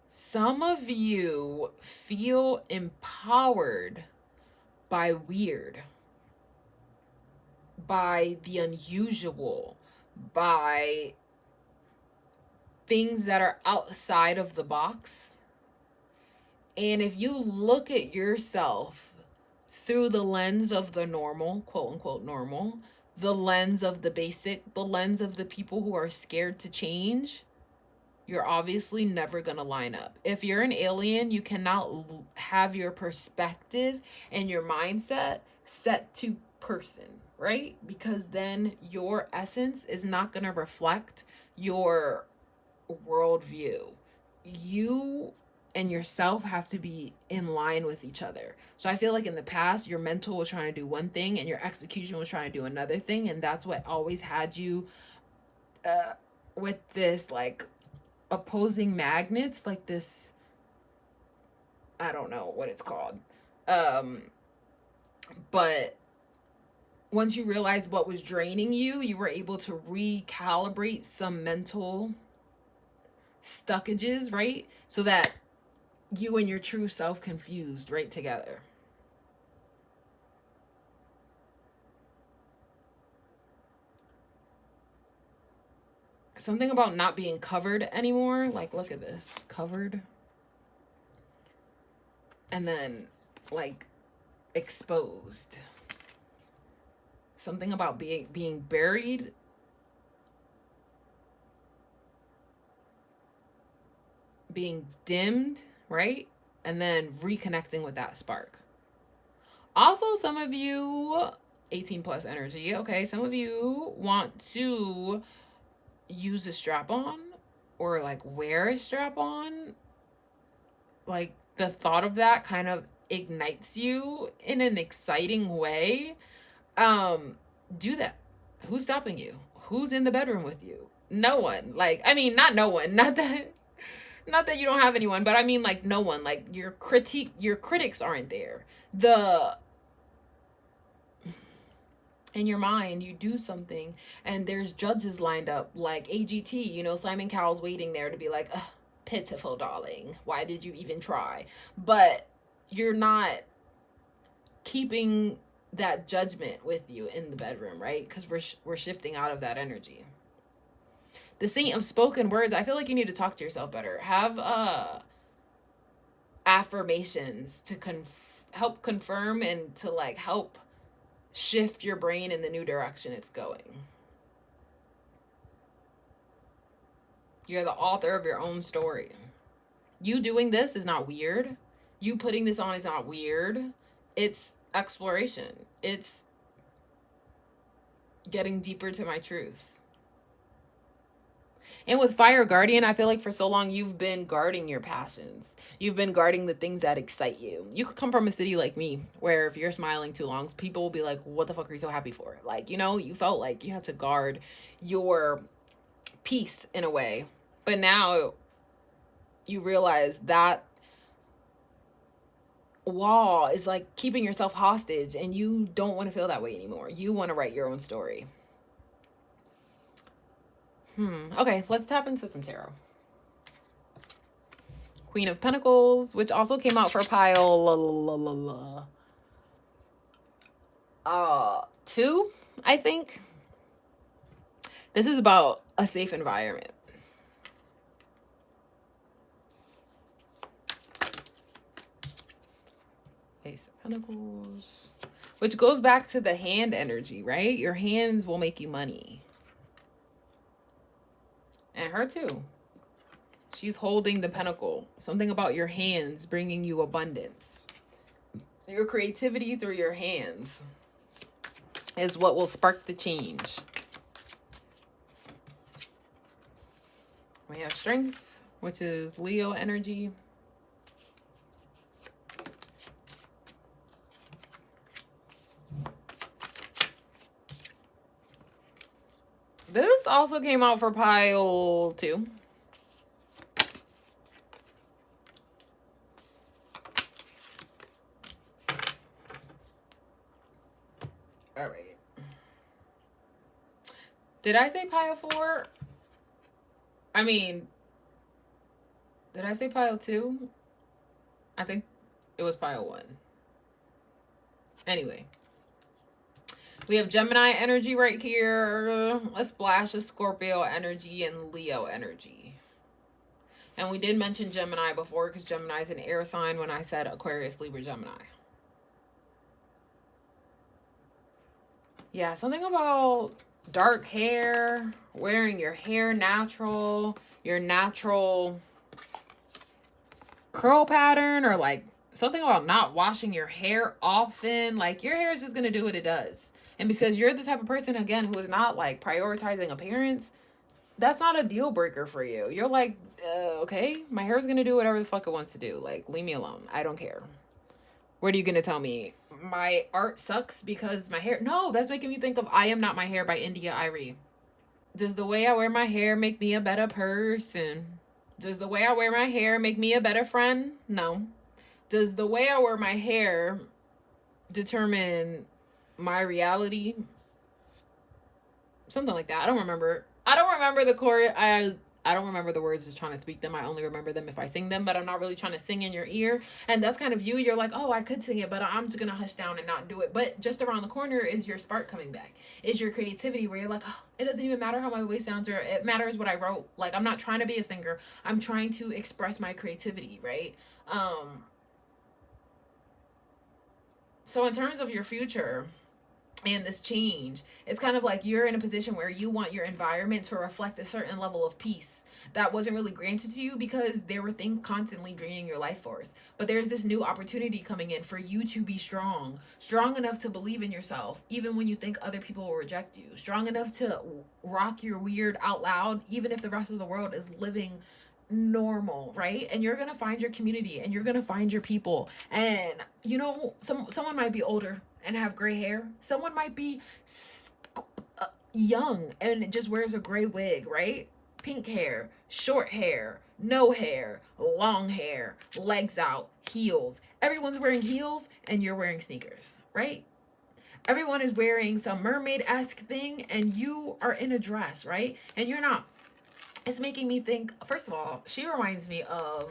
Some of you feel empowered by weird, by the unusual, by things that are outside of the box. And if you look at yourself through the lens of the normal, quote unquote normal, the lens of the basic, the lens of the people who are scared to change, you're obviously never going to line up. If you're an alien, you cannot have your perspective and your mindset set to person, right? Because then your essence is not going to reflect your worldview. You and yourself have to be in line with each other. So I feel like in the past, your mental was trying to do one thing and your execution was trying to do another thing. And that's what always had you with this like opposing magnets, like this, I don't know what it's called. But once you realized what was draining you, you were able to recalibrate some mental stuckages, right? So that you and your true self can fuse right together. something about not being covered anymore. Like, look at this. Covered. And then, like, exposed. Something about being buried. Being dimmed, right? And then reconnecting with that spark. Also, some of you, 18 plus energy, okay, some of you want to use a strap-on or like wear a strap-on. Like, the thought of that kind of ignites you in an exciting way. Do that. Who's stopping you? Who's in the bedroom with you? No one. Like, I mean, not no one. Not that you don't have anyone, but I mean, like, no one. Like, your critics aren't there. In your mind, you do something and there's judges lined up, like AGT, you know, Simon Cowell's waiting there to be like, pitiful darling, why did you even try? But you're not keeping that judgment with you in the bedroom, right? Because we're shifting out of that energy. The saint of spoken words, I feel like you need to talk to yourself better. Have affirmations to help confirm and to like help shift your brain in the new direction it's going. You're the author of your own story. You doing this is not weird. You putting this on is not weird. It's exploration. It's getting deeper to my truth. And with Fire Guardian, I feel like for so long you've been guarding your passions. You've been guarding the things that excite you. You could come from a city like me, where if you're smiling too long, people will be like, what the fuck are you so happy for? Like, you know, you felt like you had to guard your peace in a way. But now you realize that wall is like keeping yourself hostage, and you don't want to feel that way anymore. You want to write your own story. Okay, let's tap into some tarot. Queen of Pentacles, which also came out for pile 2, I think. This is about a safe environment. Ace of Pentacles, which goes back to the hand energy, right? Your hands will make you money. And her too. She's holding the pentacle. Something about your hands bringing you abundance. Your creativity through your hands is what will spark the change. We have Strength, which is Leo energy. This also came out for pile 2. All right. Did I say pile 4? I mean, did I say pile 2? I think it was pile 1. Anyway. We have Gemini energy right here, a splash of Scorpio energy, and Leo energy. And we did mention Gemini before because Gemini is an air sign when I said Aquarius, Libra, Gemini. Yeah, something about dark hair, wearing your hair natural, your natural curl pattern, or like something about not washing your hair often. Like, your hair is just going to do what it does. And because you're the type of person, again, who is not like prioritizing appearance, that's not a deal breaker for you. You're like, okay, my hair is going to do whatever the fuck it wants to do. Like, leave me alone. I don't care. What are you going to tell me? My art sucks because my hair... No, that's making me think of I Am Not My Hair by India Irie. Does the way I wear my hair make me a better person? Does the way I wear my hair make me a better friend? No. Does the way I wear my hair determine my reality? Something like that. I don't remember the chorus. I don't remember the words just trying to speak them. I only remember them if I sing them, but I'm not really trying to sing in your ear. And that's kind of you. You're like, oh, I could sing it, but I'm just going to hush down and not do it. But just around the corner is your spark coming back. Is your creativity where you're like, oh, it doesn't even matter how my voice sounds, or it matters what I wrote. Like, I'm not trying to be a singer. I'm trying to express my creativity, right? So in terms of your future, and this change, it's kind of like you're in a position where you want your environment to reflect a certain level of peace that wasn't really granted to you because there were things constantly draining your life force. But there's this new opportunity coming in for you to be strong enough to believe in yourself even when you think other people will reject you, strong enough to rock your weird out loud even if the rest of the world is living normal, right? And you're gonna find your community and you're gonna find your people. And you know, someone might be older and have gray hair. Someone might be young and it just wears a gray wig, right? Pink hair, short hair, no hair, long hair, legs out, heels. Everyone's wearing heels and you're wearing sneakers, right? Everyone is wearing some mermaid-esque thing and you are in a dress, right? And you're not. It's making me think, first of all, she reminds me of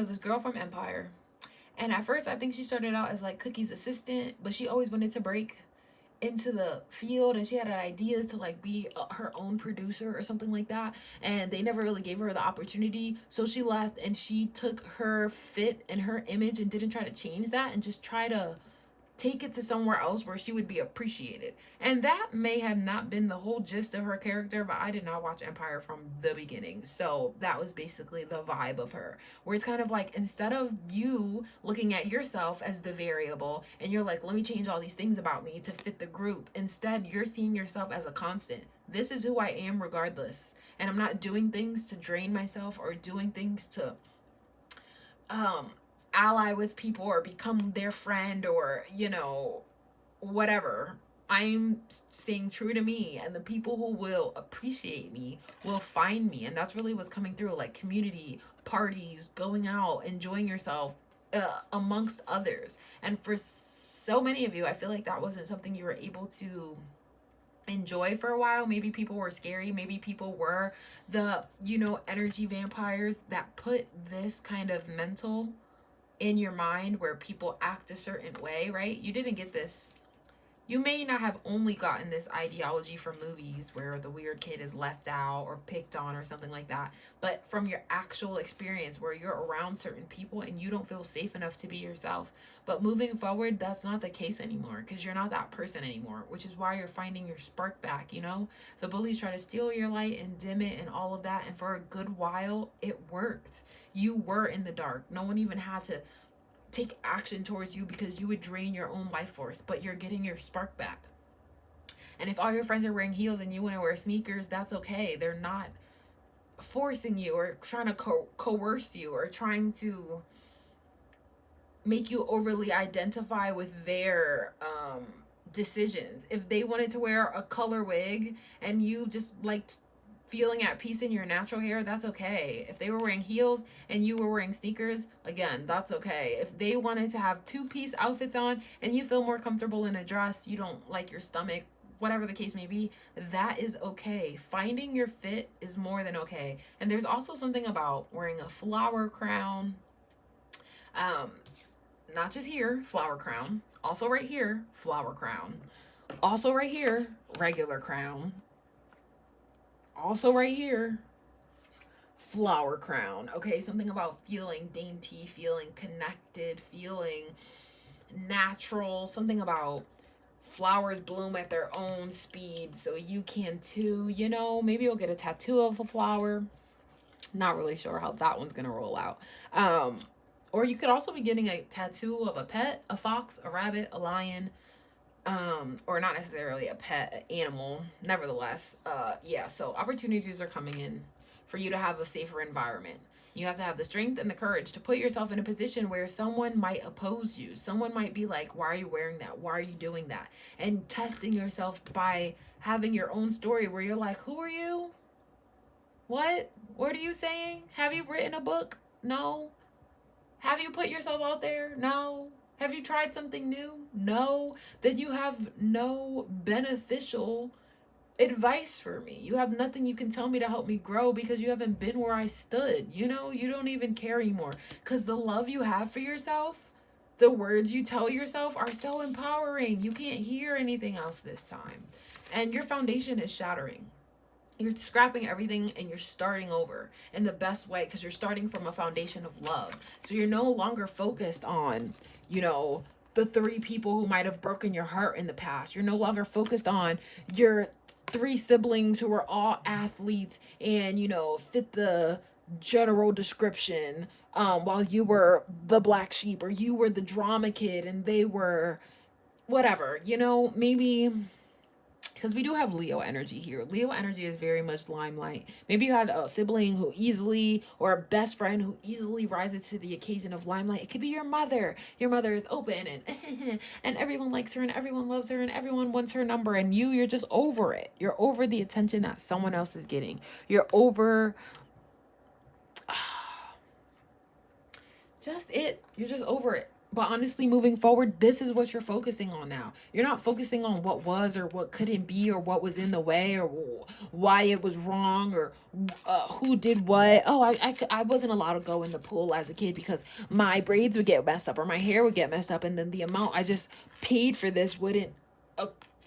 this girl from Empire. And at first, I think she started out as like Cookie's assistant, but she always wanted to break into the field and she had ideas to like be her own producer or something like that. And they never really gave her the opportunity. So she left and she took her fit and her image and didn't try to change that and just try to take it to somewhere else where she would be appreciated. And that may have not been the whole gist of her character, but I did not watch Empire from the beginning. So that was basically the vibe of her, where it's kind of like, instead of you looking at yourself as the variable and you're like, let me change all these things about me to fit the group, instead you're seeing yourself as a constant. This is who I am regardless. And I'm not doing things to drain myself or doing things to ally with people or become their friend or, you know, whatever. I'm staying true to me, and the people who will appreciate me will find me. And that's really what's coming through, like community, parties, going out, enjoying yourself amongst others. And for so many of you, I feel like that wasn't something you were able to enjoy for a while. Maybe people were scary. Maybe people were the, you know, energy vampires that put this kind of mental in your mind where people act a certain way, right? You didn't get this. You may not have only gotten this ideology from movies where the weird kid is left out or picked on or something like that, but from your actual experience where you're around certain people and you don't feel safe enough to be yourself. But moving forward, that's not the case anymore because you're not that person anymore, which is why you're finding your spark back, you know? The bullies try to steal your light and dim it and all of that, and for a good while, it worked. You were in the dark. No one even had to take action towards you because you would drain your own life force, but you're getting your spark back. And if all your friends are wearing heels and you want to wear sneakers, that's okay. They're not forcing you or trying to coerce you or trying to make you overly identify with their decisions. If they wanted to wear a color wig and you just liked feeling at peace in your natural hair, that's okay. If they were wearing heels and you were wearing sneakers, again, that's okay. If they wanted to have two-piece outfits on and you feel more comfortable in a dress, you don't like your stomach, whatever the case may be, that is okay. Finding your fit is more than okay. And there's also something about wearing a flower crown, not just here, flower crown, also right here, flower crown, also right here, regular crown, also right here, flower crown. Okay, something about feeling dainty, feeling connected, feeling natural, something about flowers bloom at their own speed so you can too, you know. Maybe you'll get a tattoo of a flower. Not really sure how that one's gonna roll out. Or you could also be getting a tattoo of a pet, a fox, a rabbit, a lion, or not necessarily a pet, an animal. Nevertheless, yeah, so opportunities are coming in for you to have a safer environment. You have to have the strength and the courage to put yourself in a position where someone might oppose you. Someone might be like, why are you wearing that? Why are you doing that? And testing yourself by having your own story where you're like, who are you? What? What are you saying? Have you written a book? No. Have you put yourself out there? No. Have you tried something new? No. Then you have no beneficial advice for me. You have nothing you can tell me to help me grow because you haven't been where I stood. You know, you don't even care anymore. Because the love you have for yourself, the words you tell yourself are so empowering. You can't hear anything else this time. And your foundation is shattering. You're scrapping everything and you're starting over in the best way because you're starting from a foundation of love. So you're no longer focused on, you know, the 3 people who might have broken your heart in the past. You're no longer focused on your 3 siblings who were all athletes and, you know, fit the general description, while you were the black sheep or you were the drama kid and they were whatever, you know, maybe because we do have Leo energy here. Leo energy is very much limelight. Maybe you had a sibling who easily, or a best friend who easily rises to the occasion of limelight. It could be your mother. Your mother is open and and everyone likes her and everyone loves her and everyone wants her number. And you're just over it. You're over the attention that someone else is getting. You're over just it. You're just over it. But honestly, moving forward, this is what you're focusing on now. You're not focusing on what was or what couldn't be or what was in the way or why it was wrong or who did what. Oh, I wasn't allowed to go in the pool as a kid because my braids would get messed up or my hair would get messed up. And then the amount I just paid for this wouldn't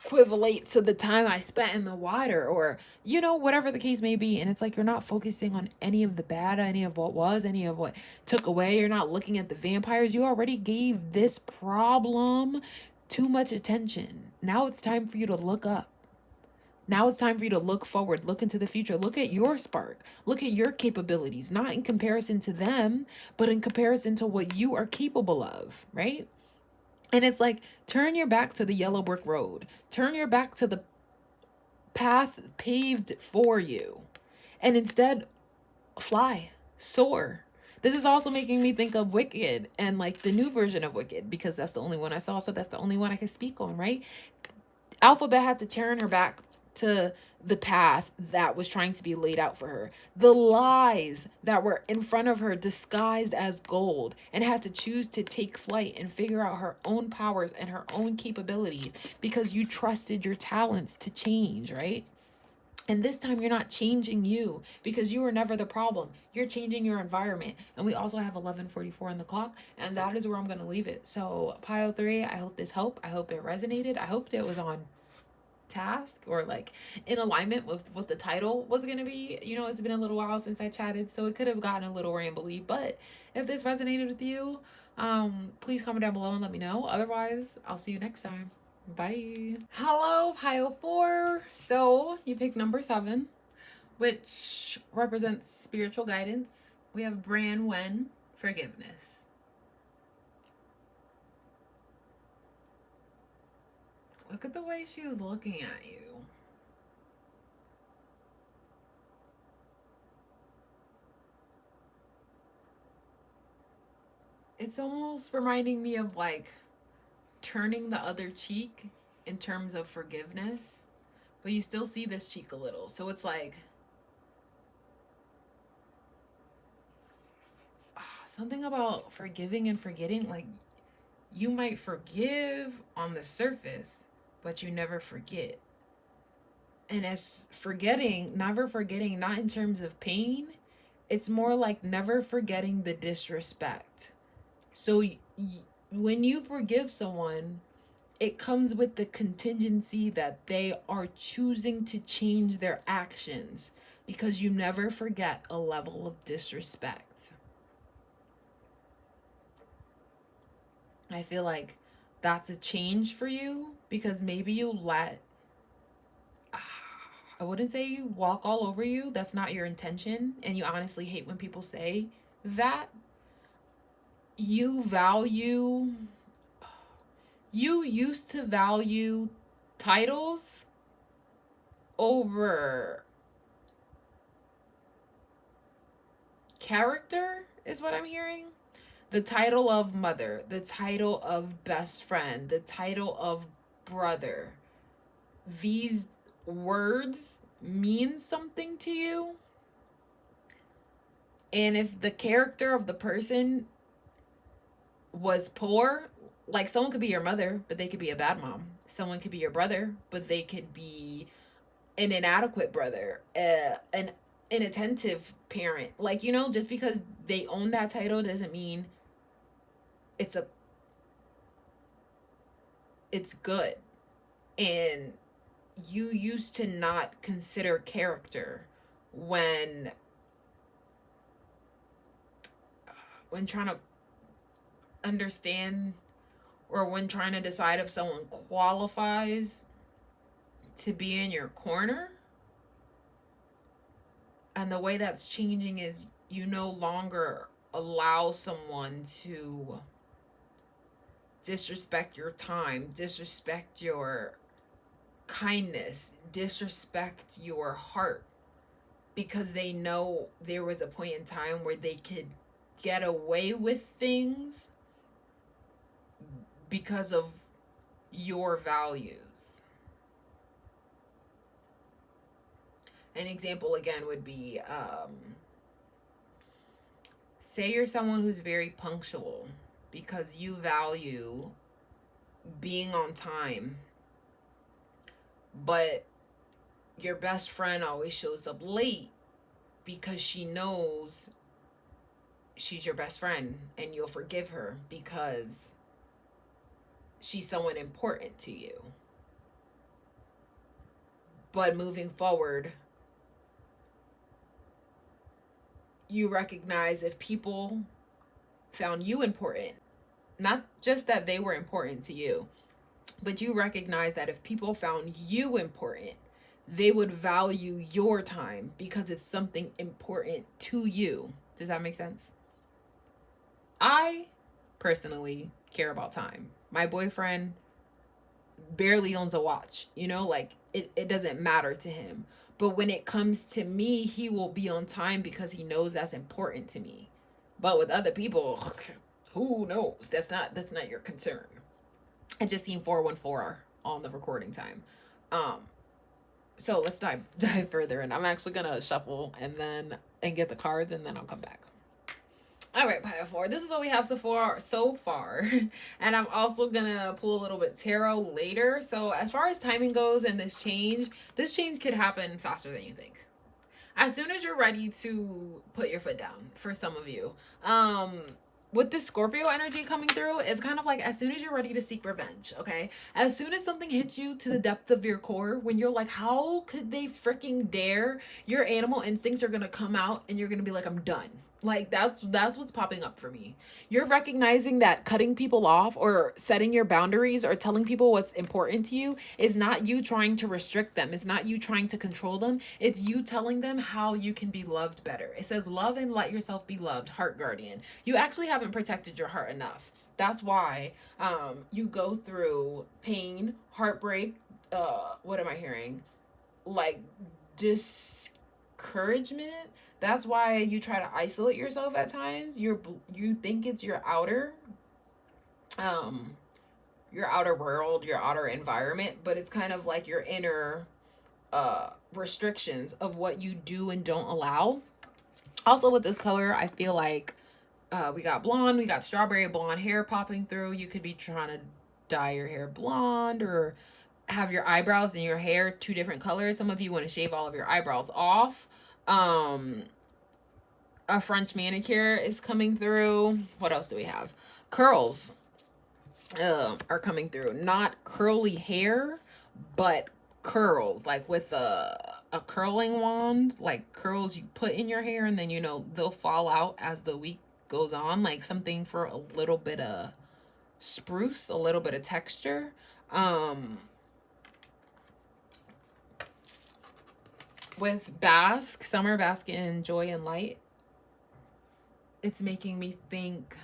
equivalent to the time I spent in the water or, you know, whatever the case may be. And it's like, you're not focusing on any of the bad, any of what was, any of what took away. You're not looking at the vampires. You already gave this problem too much attention. Now it's time for you to look up. Now it's time for you to look forward, look into the future, look at your spark, look at your capabilities, not in comparison to them, but in comparison to what you are capable of, right? And it's like, turn your back to the yellow brick road. Turn your back to the path paved for you. And instead, fly, soar. This is also making me think of Wicked and like the new version of Wicked because that's the only one I saw. So that's the only one I can speak on, right? Alphabet had to turn her back to the path that was trying to be laid out for her. The lies that were in front of her disguised as gold, and had to choose to take flight and figure out her own powers and her own capabilities because you trusted your talents to change, right? And this time you're not changing you because you were never the problem. You're changing your environment. And we also have 11:44 on the clock. And that is where I'm going to leave it. So pile 3, I hope this helped. I hope it resonated. I hope it was on task or like in alignment with what the title was going to be. You know, it's been a little while since I chatted, so it could have gotten a little rambly. But if this resonated with you, please comment down below and let me know. Otherwise, I'll see you next time. Bye. Hello, pile 4. So you picked number 7, which represents spiritual guidance. We have WRDOHVN, forgiveness. Look at the way she was looking at you. It's almost reminding me of like turning the other cheek in terms of forgiveness, but you still see this cheek a little. So it's like something about forgiving and forgetting. Like you might forgive on the surface, but you never forget. And as forgetting, never forgetting, not in terms of pain, it's more like never forgetting the disrespect. So when you forgive someone, it comes with the contingency that they are choosing to change their actions because you never forget a level of disrespect. I feel like that's a change for you because maybe you let, I wouldn't say you walk all over you. That's not your intention. And you honestly hate when people say that. You used to value titles over character, is what I'm hearing. The title of mother, the title of best friend, the title of brother. These words mean something to you. And if the character of the person was poor, like someone could be your mother, but they could be a bad mom. Someone could be your brother, but they could be an inadequate brother, an inattentive parent. Like, you know, just because they own that title doesn't mean it's good. And you used to not consider character when trying to understand, or when trying to decide if someone qualifies to be in your corner. And the way that's changing is you no longer allow someone to disrespect your time, disrespect your kindness, disrespect your heart, because they know there was a point in time where they could get away with things because of your values. An example again would be, say you're someone who's very punctual because you value being on time, but your best friend always shows up late because she knows she's your best friend and you'll forgive her because she's someone important to you. But moving forward, you recognize if people found you important, not just that they were important to you, but you recognize that if people found you important, they would value your time because it's something important to you. Does that make sense? I personally care about time. My boyfriend barely owns a watch, you know, like it doesn't matter to him. But when it comes to me, he will be on time because he knows that's important to me. But with other people, who knows? That's not your concern. I just seen 414 on the recording time. So let's dive further, and I'm actually gonna shuffle and get the cards, and then I'll come back. All right, pile 4. This is what we have so far. And I'm also gonna pull a little bit tarot later. So as far as timing goes and this change could happen faster than you think. As soon as you're ready to put your foot down, for some of you. With this Scorpio energy coming through, it's kind of like as soon as you're ready to seek revenge, okay? As soon as something hits you to the depth of your core, when you're like, how could they freaking dare? Your animal instincts are going to come out and you're going to be like, I'm done. Like, that's what's popping up for me. You're recognizing that cutting people off or setting your boundaries or telling people what's important to you is not you trying to restrict them. It's not you trying to control them. It's you telling them how you can be loved better. It says, love and let yourself be loved, heart guardian. You actually haven't protected your heart enough. That's why you go through pain, heartbreak, what am I hearing? Like discouragement. That's why you try to isolate yourself at times. You think it's your outer world, your outer environment, but it's kind of like your inner restrictions of what you do and don't allow. Also with this color, I feel like we got blonde, we got strawberry blonde hair popping through. You could be trying to dye your hair blonde or have your eyebrows and your hair 2 different colors. Some of you want to shave all of your eyebrows off. A French manicure is coming through. What else do we have? Curls are coming through. Not curly hair, but curls, like with a curling wand, like curls you put in your hair and then, you know, they'll fall out as the week goes on, like something for a little bit of spruce, a little bit of texture. With summer bask in joy and light, it's making me think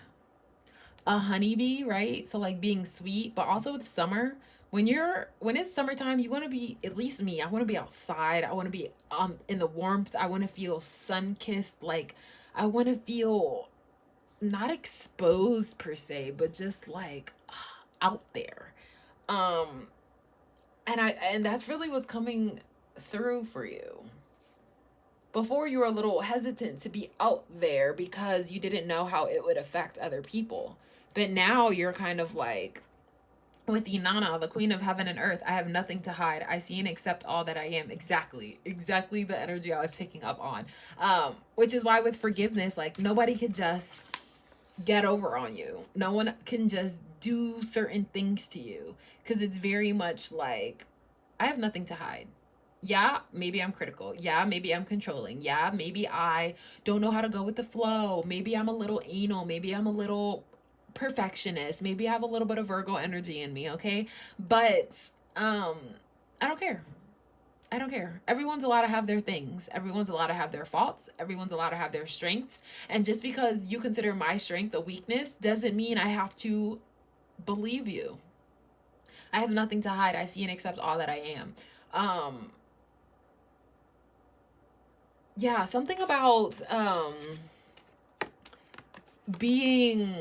a honeybee, right? So like being sweet, but also with summer, when it's summertime, you want to be, at least me, I want to be outside. I want to be in the warmth. I want to feel sun-kissed. Like I want to feel not exposed per se, but just like out there. And that's really what's coming through for you. Before, you were a little hesitant to be out there because you didn't know how it would affect other people. But now you're kind of like, with Inanna, the queen of heaven and earth, I have nothing to hide. I see and accept all that I am. Exactly the energy I was picking up on. Which is why with forgiveness, like, nobody can just get over on you. No one can just do certain things to you, because it's very much like, I have nothing to hide. Yeah, maybe I'm critical. Yeah, maybe I'm controlling. Yeah, maybe I don't know how to go with the flow. Maybe I'm a little anal. Maybe I'm a little perfectionist. Maybe I have a little bit of Virgo energy in me, okay? But I don't care. I don't care. Everyone's allowed to have their things. Everyone's allowed to have their faults. Everyone's allowed to have their strengths. And just because you consider my strength a weakness doesn't mean I have to believe you. I have nothing to hide. I see and accept all that I am. Yeah, something about being,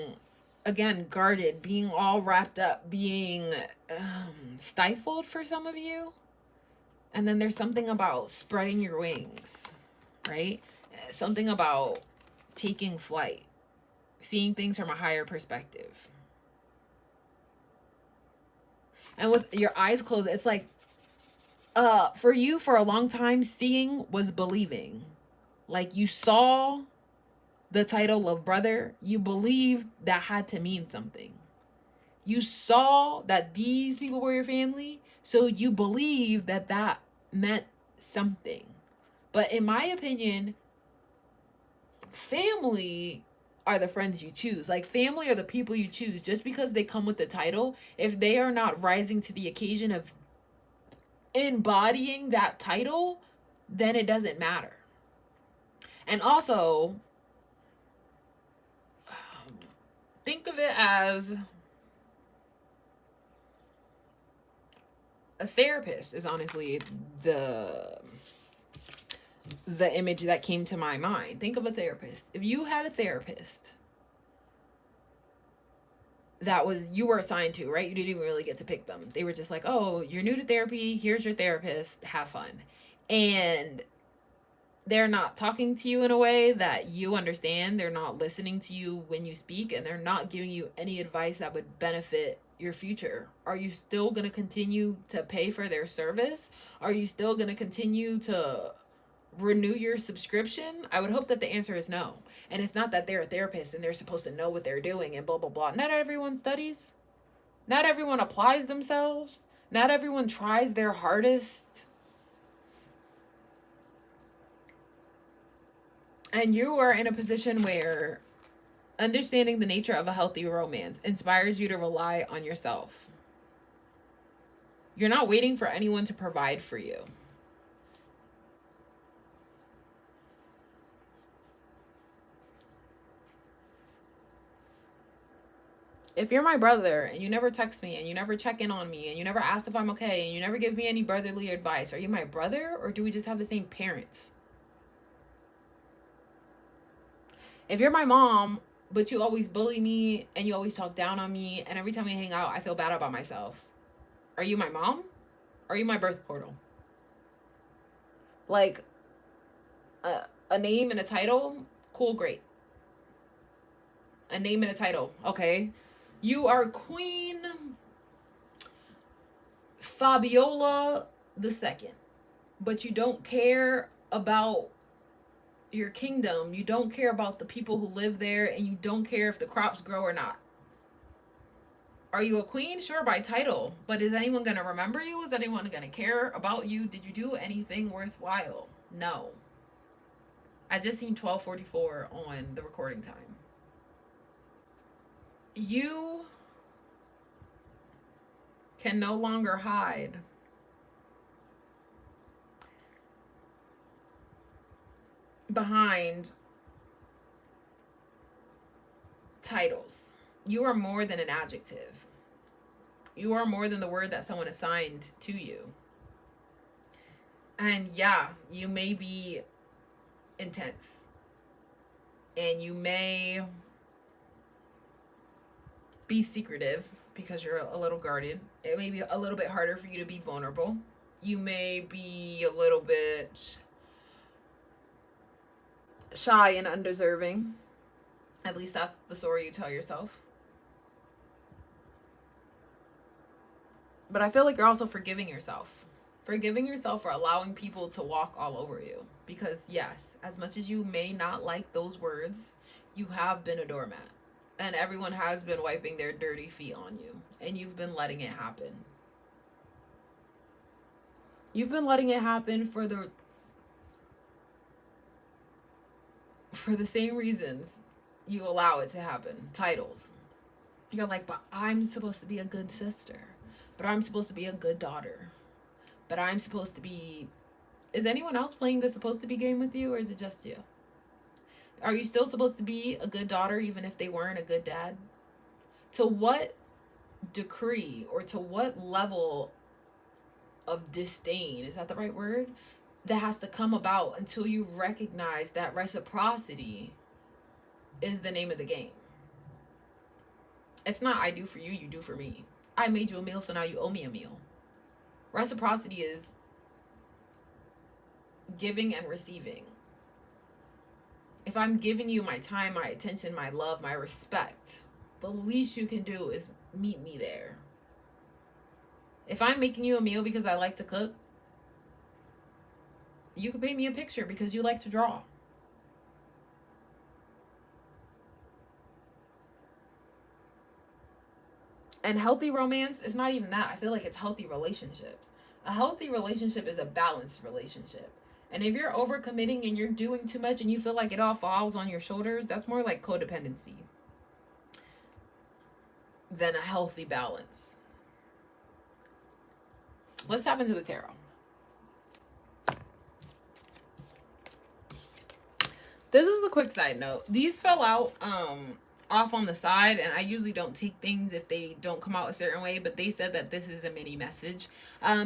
again, guarded, being all wrapped up, being stifled for some of you. And then there's something about spreading your wings, right? Something about taking flight, seeing things from a higher perspective. And with your eyes closed, it's like, for you, for a long time, seeing was believing. Like, you saw the title of brother, you believed that had to mean something. You saw that these people were your family, so you believed that that meant something. But in my opinion, family are the friends you choose. Like, family are the people you choose. Just because they come with the title, if they are not rising to the occasion of embodying that title, then it doesn't matter. And also, think of it as a therapist is honestly the image that came to my mind. Think of a therapist. If you had a therapist that was, you were assigned to, right? You didn't even really get to pick them. They were just like, oh, you're new to therapy. Here's your therapist. Have fun. And they're not talking to you in a way that you understand. They're not listening to you when you speak, and they're not giving you any advice that would benefit your future. Are you still going to continue to pay for their service? Are you still going to continue to renew your subscription? I would hope that the answer is no. And it's not that they're a therapist and they're supposed to know what they're doing and blah, blah, blah. Not everyone studies. Not everyone applies themselves. Not everyone tries their hardest. And you are in a position where understanding the nature of a healthy romance inspires you to rely on yourself. You're not waiting for anyone to provide for you. If you're my brother and you never text me and you never check in on me and you never ask if I'm okay and you never give me any brotherly advice, are you my brother, or do we just have the same parents? If you're my mom, but you always bully me and you always talk down on me, and every time we hang out, I feel bad about myself, are you my mom? Or are you my birth portal? Like, a name and a title, cool, great. A name and a title, okay. You are Queen 𝚙𝚕𝚊𝚏 II, but you don't care about your kingdom. You don't care about the people who live there, and you don't care if the crops grow or not. Are you a queen? Sure, by title, but is anyone going to remember you? Is anyone going to care about you? Did you do anything worthwhile? No. I just seen 12:44 on the recording time. You can no longer hide behind titles. You are more than an adjective. You are more than the word that someone assigned to you. And yeah, you may be intense, and you may be secretive because you're a little guarded. It may be a little bit harder for you to be vulnerable. You may be a little bit shy and undeserving. At least that's the story you tell yourself. But I feel like you're also forgiving yourself. Forgiving yourself for allowing people to walk all over you. Because yes, as much as you may not like those words, you have been a doormat. And everyone has been wiping their dirty feet on you. And you've been letting it happen. You've been letting it happen for the same reasons you allow it to happen. Titles. You're like, but I'm supposed to be a good sister. But I'm supposed to be a good daughter. But I'm supposed to be... Is anyone else playing the supposed to be game with you, or is it just you? Are you still supposed to be a good daughter even if they weren't a good dad? To what decree or to what level of disdain, is that the right word, that has to come about until you recognize that reciprocity is the name of the game? It's not I do for you, you do for me. I made you a meal, so now you owe me a meal. Reciprocity is giving and receiving. If I'm giving you my time, my attention, my love, my respect, the least you can do is meet me there. If I'm making you a meal because I like to cook, you can paint me a picture because you like to draw. And healthy romance is not even that. I feel like it's healthy relationships. A healthy relationship is a balanced relationship. And if you're overcommitting and you're doing too much and you feel like it all falls on your shoulders, that's more like codependency than a healthy balance. Let's tap into the tarot. This is a quick side note. These fell out off on the side, and I usually don't take things if they don't come out a certain way, but they said that this is a mini message.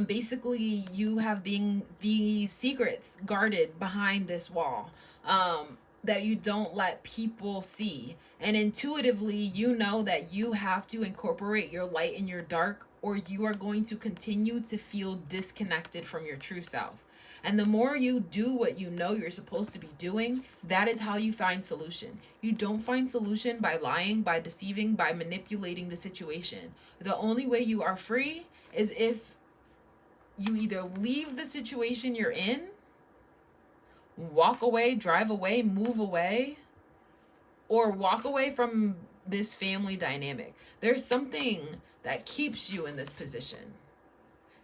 Basically, you have the secrets guarded behind this wall that you don't let people see. And intuitively, you know that you have to incorporate your light in your dark, or you are going to continue to feel disconnected from your true self. And the more you do what you know you're supposed to be doing, that is how you find solution. You don't find solution by lying, by deceiving, by manipulating the situation. The only way you are free is if you either leave the situation you're in, walk away, drive away, move away, or walk away from this family dynamic. There's something that keeps you in this position.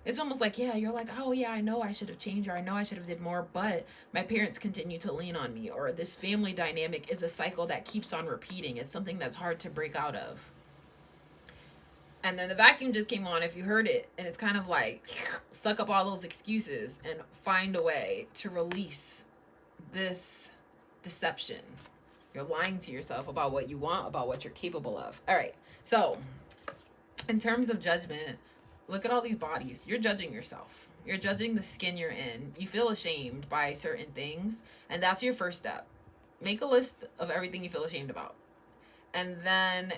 It's almost like, yeah, you're like, oh yeah, I know I should have changed, or I know I should have did more, but my parents continue to lean on me, or this family dynamic is a cycle that keeps on repeating. It's something that's hard to break out of. And then the vacuum just came on, if you heard it, and it's kind of like, suck up all those excuses and find a way to release this deception. You're lying to yourself about what you want, about what you're capable of. All right, so in terms of judgment, look at all these bodies. You're judging yourself. You're judging the skin you're in. You feel ashamed by certain things. And that's your first step. Make a list of everything you feel ashamed about. And then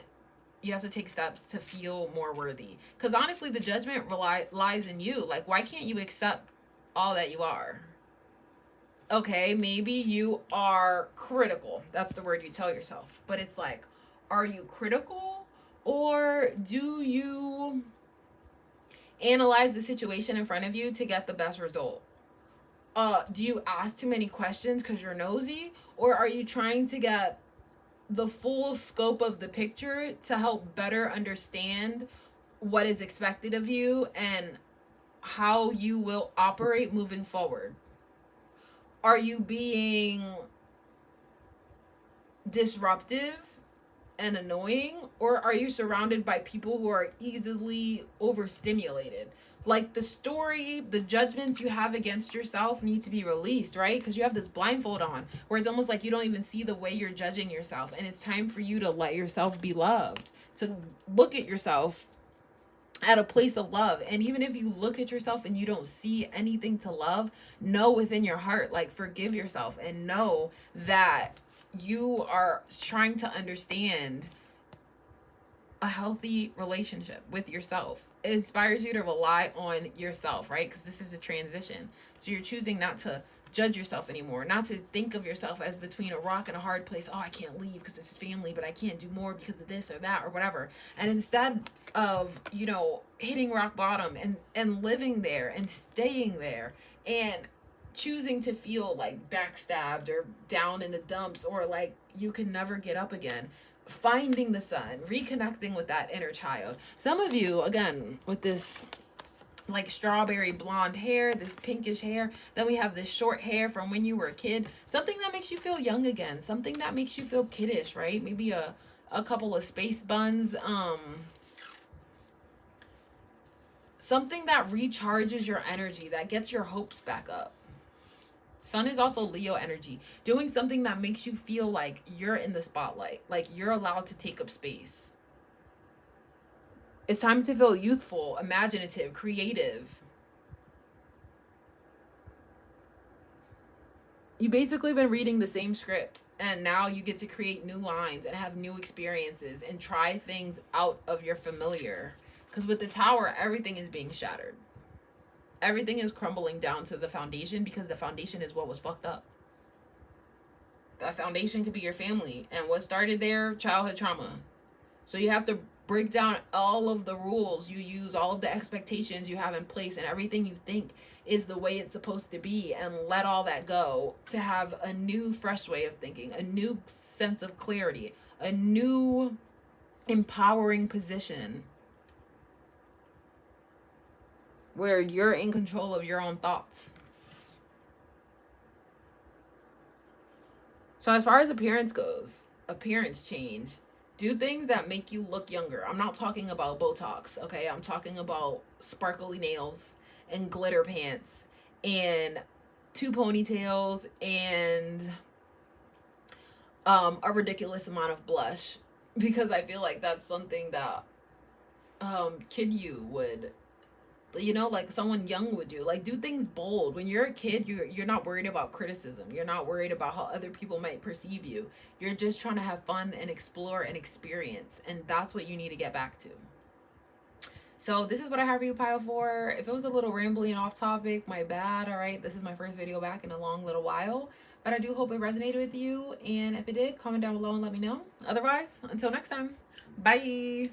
you have to take steps to feel more worthy. Because honestly, the judgment lies in you. Like, why can't you accept all that you are? Okay, maybe you are critical. That's the word you tell yourself. But it's like, are you critical? Or do you analyze the situation in front of you to get the best result? Do you ask too many questions because you're nosy? Or are you trying to get the full scope of the picture to help better understand what is expected of you and how you will operate moving forward? Are you being disruptive and annoying, or are you surrounded by people who are easily overstimulated? Like, the story, the judgments you have against yourself need to be released, right? Because you have this blindfold on where it's almost like you don't even see the way you're judging yourself, and it's time for you to let yourself be loved, to look at yourself at a place of love. And even if you look at yourself and you don't see anything to love, know within your heart, like, forgive yourself and know that you are trying to understand a healthy relationship with yourself. It inspires you to rely on yourself, right? Because this is a transition. So you're choosing not to judge yourself anymore, not to think of yourself as between a rock and a hard place. Oh, I can't leave because this is family, but I can't do more because of this or that or whatever. And instead of, hitting rock bottom and living there and staying there and choosing to feel like backstabbed or down in the dumps or like you can never get up again. Finding the sun, reconnecting with that inner child. Some of you, again, with this like strawberry blonde hair, this pinkish hair, then we have this short hair from when you were a kid, something that makes you feel young again, something that makes you feel kiddish, right? Maybe a couple of space buns, something that recharges your energy, that gets your hopes back up. Sun is also Leo energy. Doing something that makes you feel like you're in the spotlight, like you're allowed to take up space. It's time to feel youthful, imaginative, creative. You basically been reading the same script, and now you get to create new lines and have new experiences and try things out of your familiar. Because with the Tower, everything is being shattered. Everything is crumbling down to the foundation, because the foundation is what was fucked up. That foundation could be your family. And what started there? Childhood trauma. So you have to break down all of the rules you use, all of the expectations you have in place, and everything you think is the way it's supposed to be, and let all that go to have a new, fresh way of thinking, a new sense of clarity, a new empowering position where you're in control of your own thoughts. So as far as appearance goes, appearance change. Do things that make you look younger. I'm not talking about Botox, okay? I'm talking about sparkly nails and glitter pants and 2 ponytails and a ridiculous amount of blush, because I feel like that's something that kid you would, you know, like someone young would do. Like, do things bold. When you're a kid, you're not worried about criticism. You're not worried about how other people might perceive you. You're just trying to have fun and explore and experience, and that's what you need to get back to. So this is what I have for you, pile 4. If it was a little rambly and off topic, my bad. All right, this is my first video back in a long little while, but I do hope it resonated with you, and if it did, comment down below and let me know. Otherwise, until next time, bye.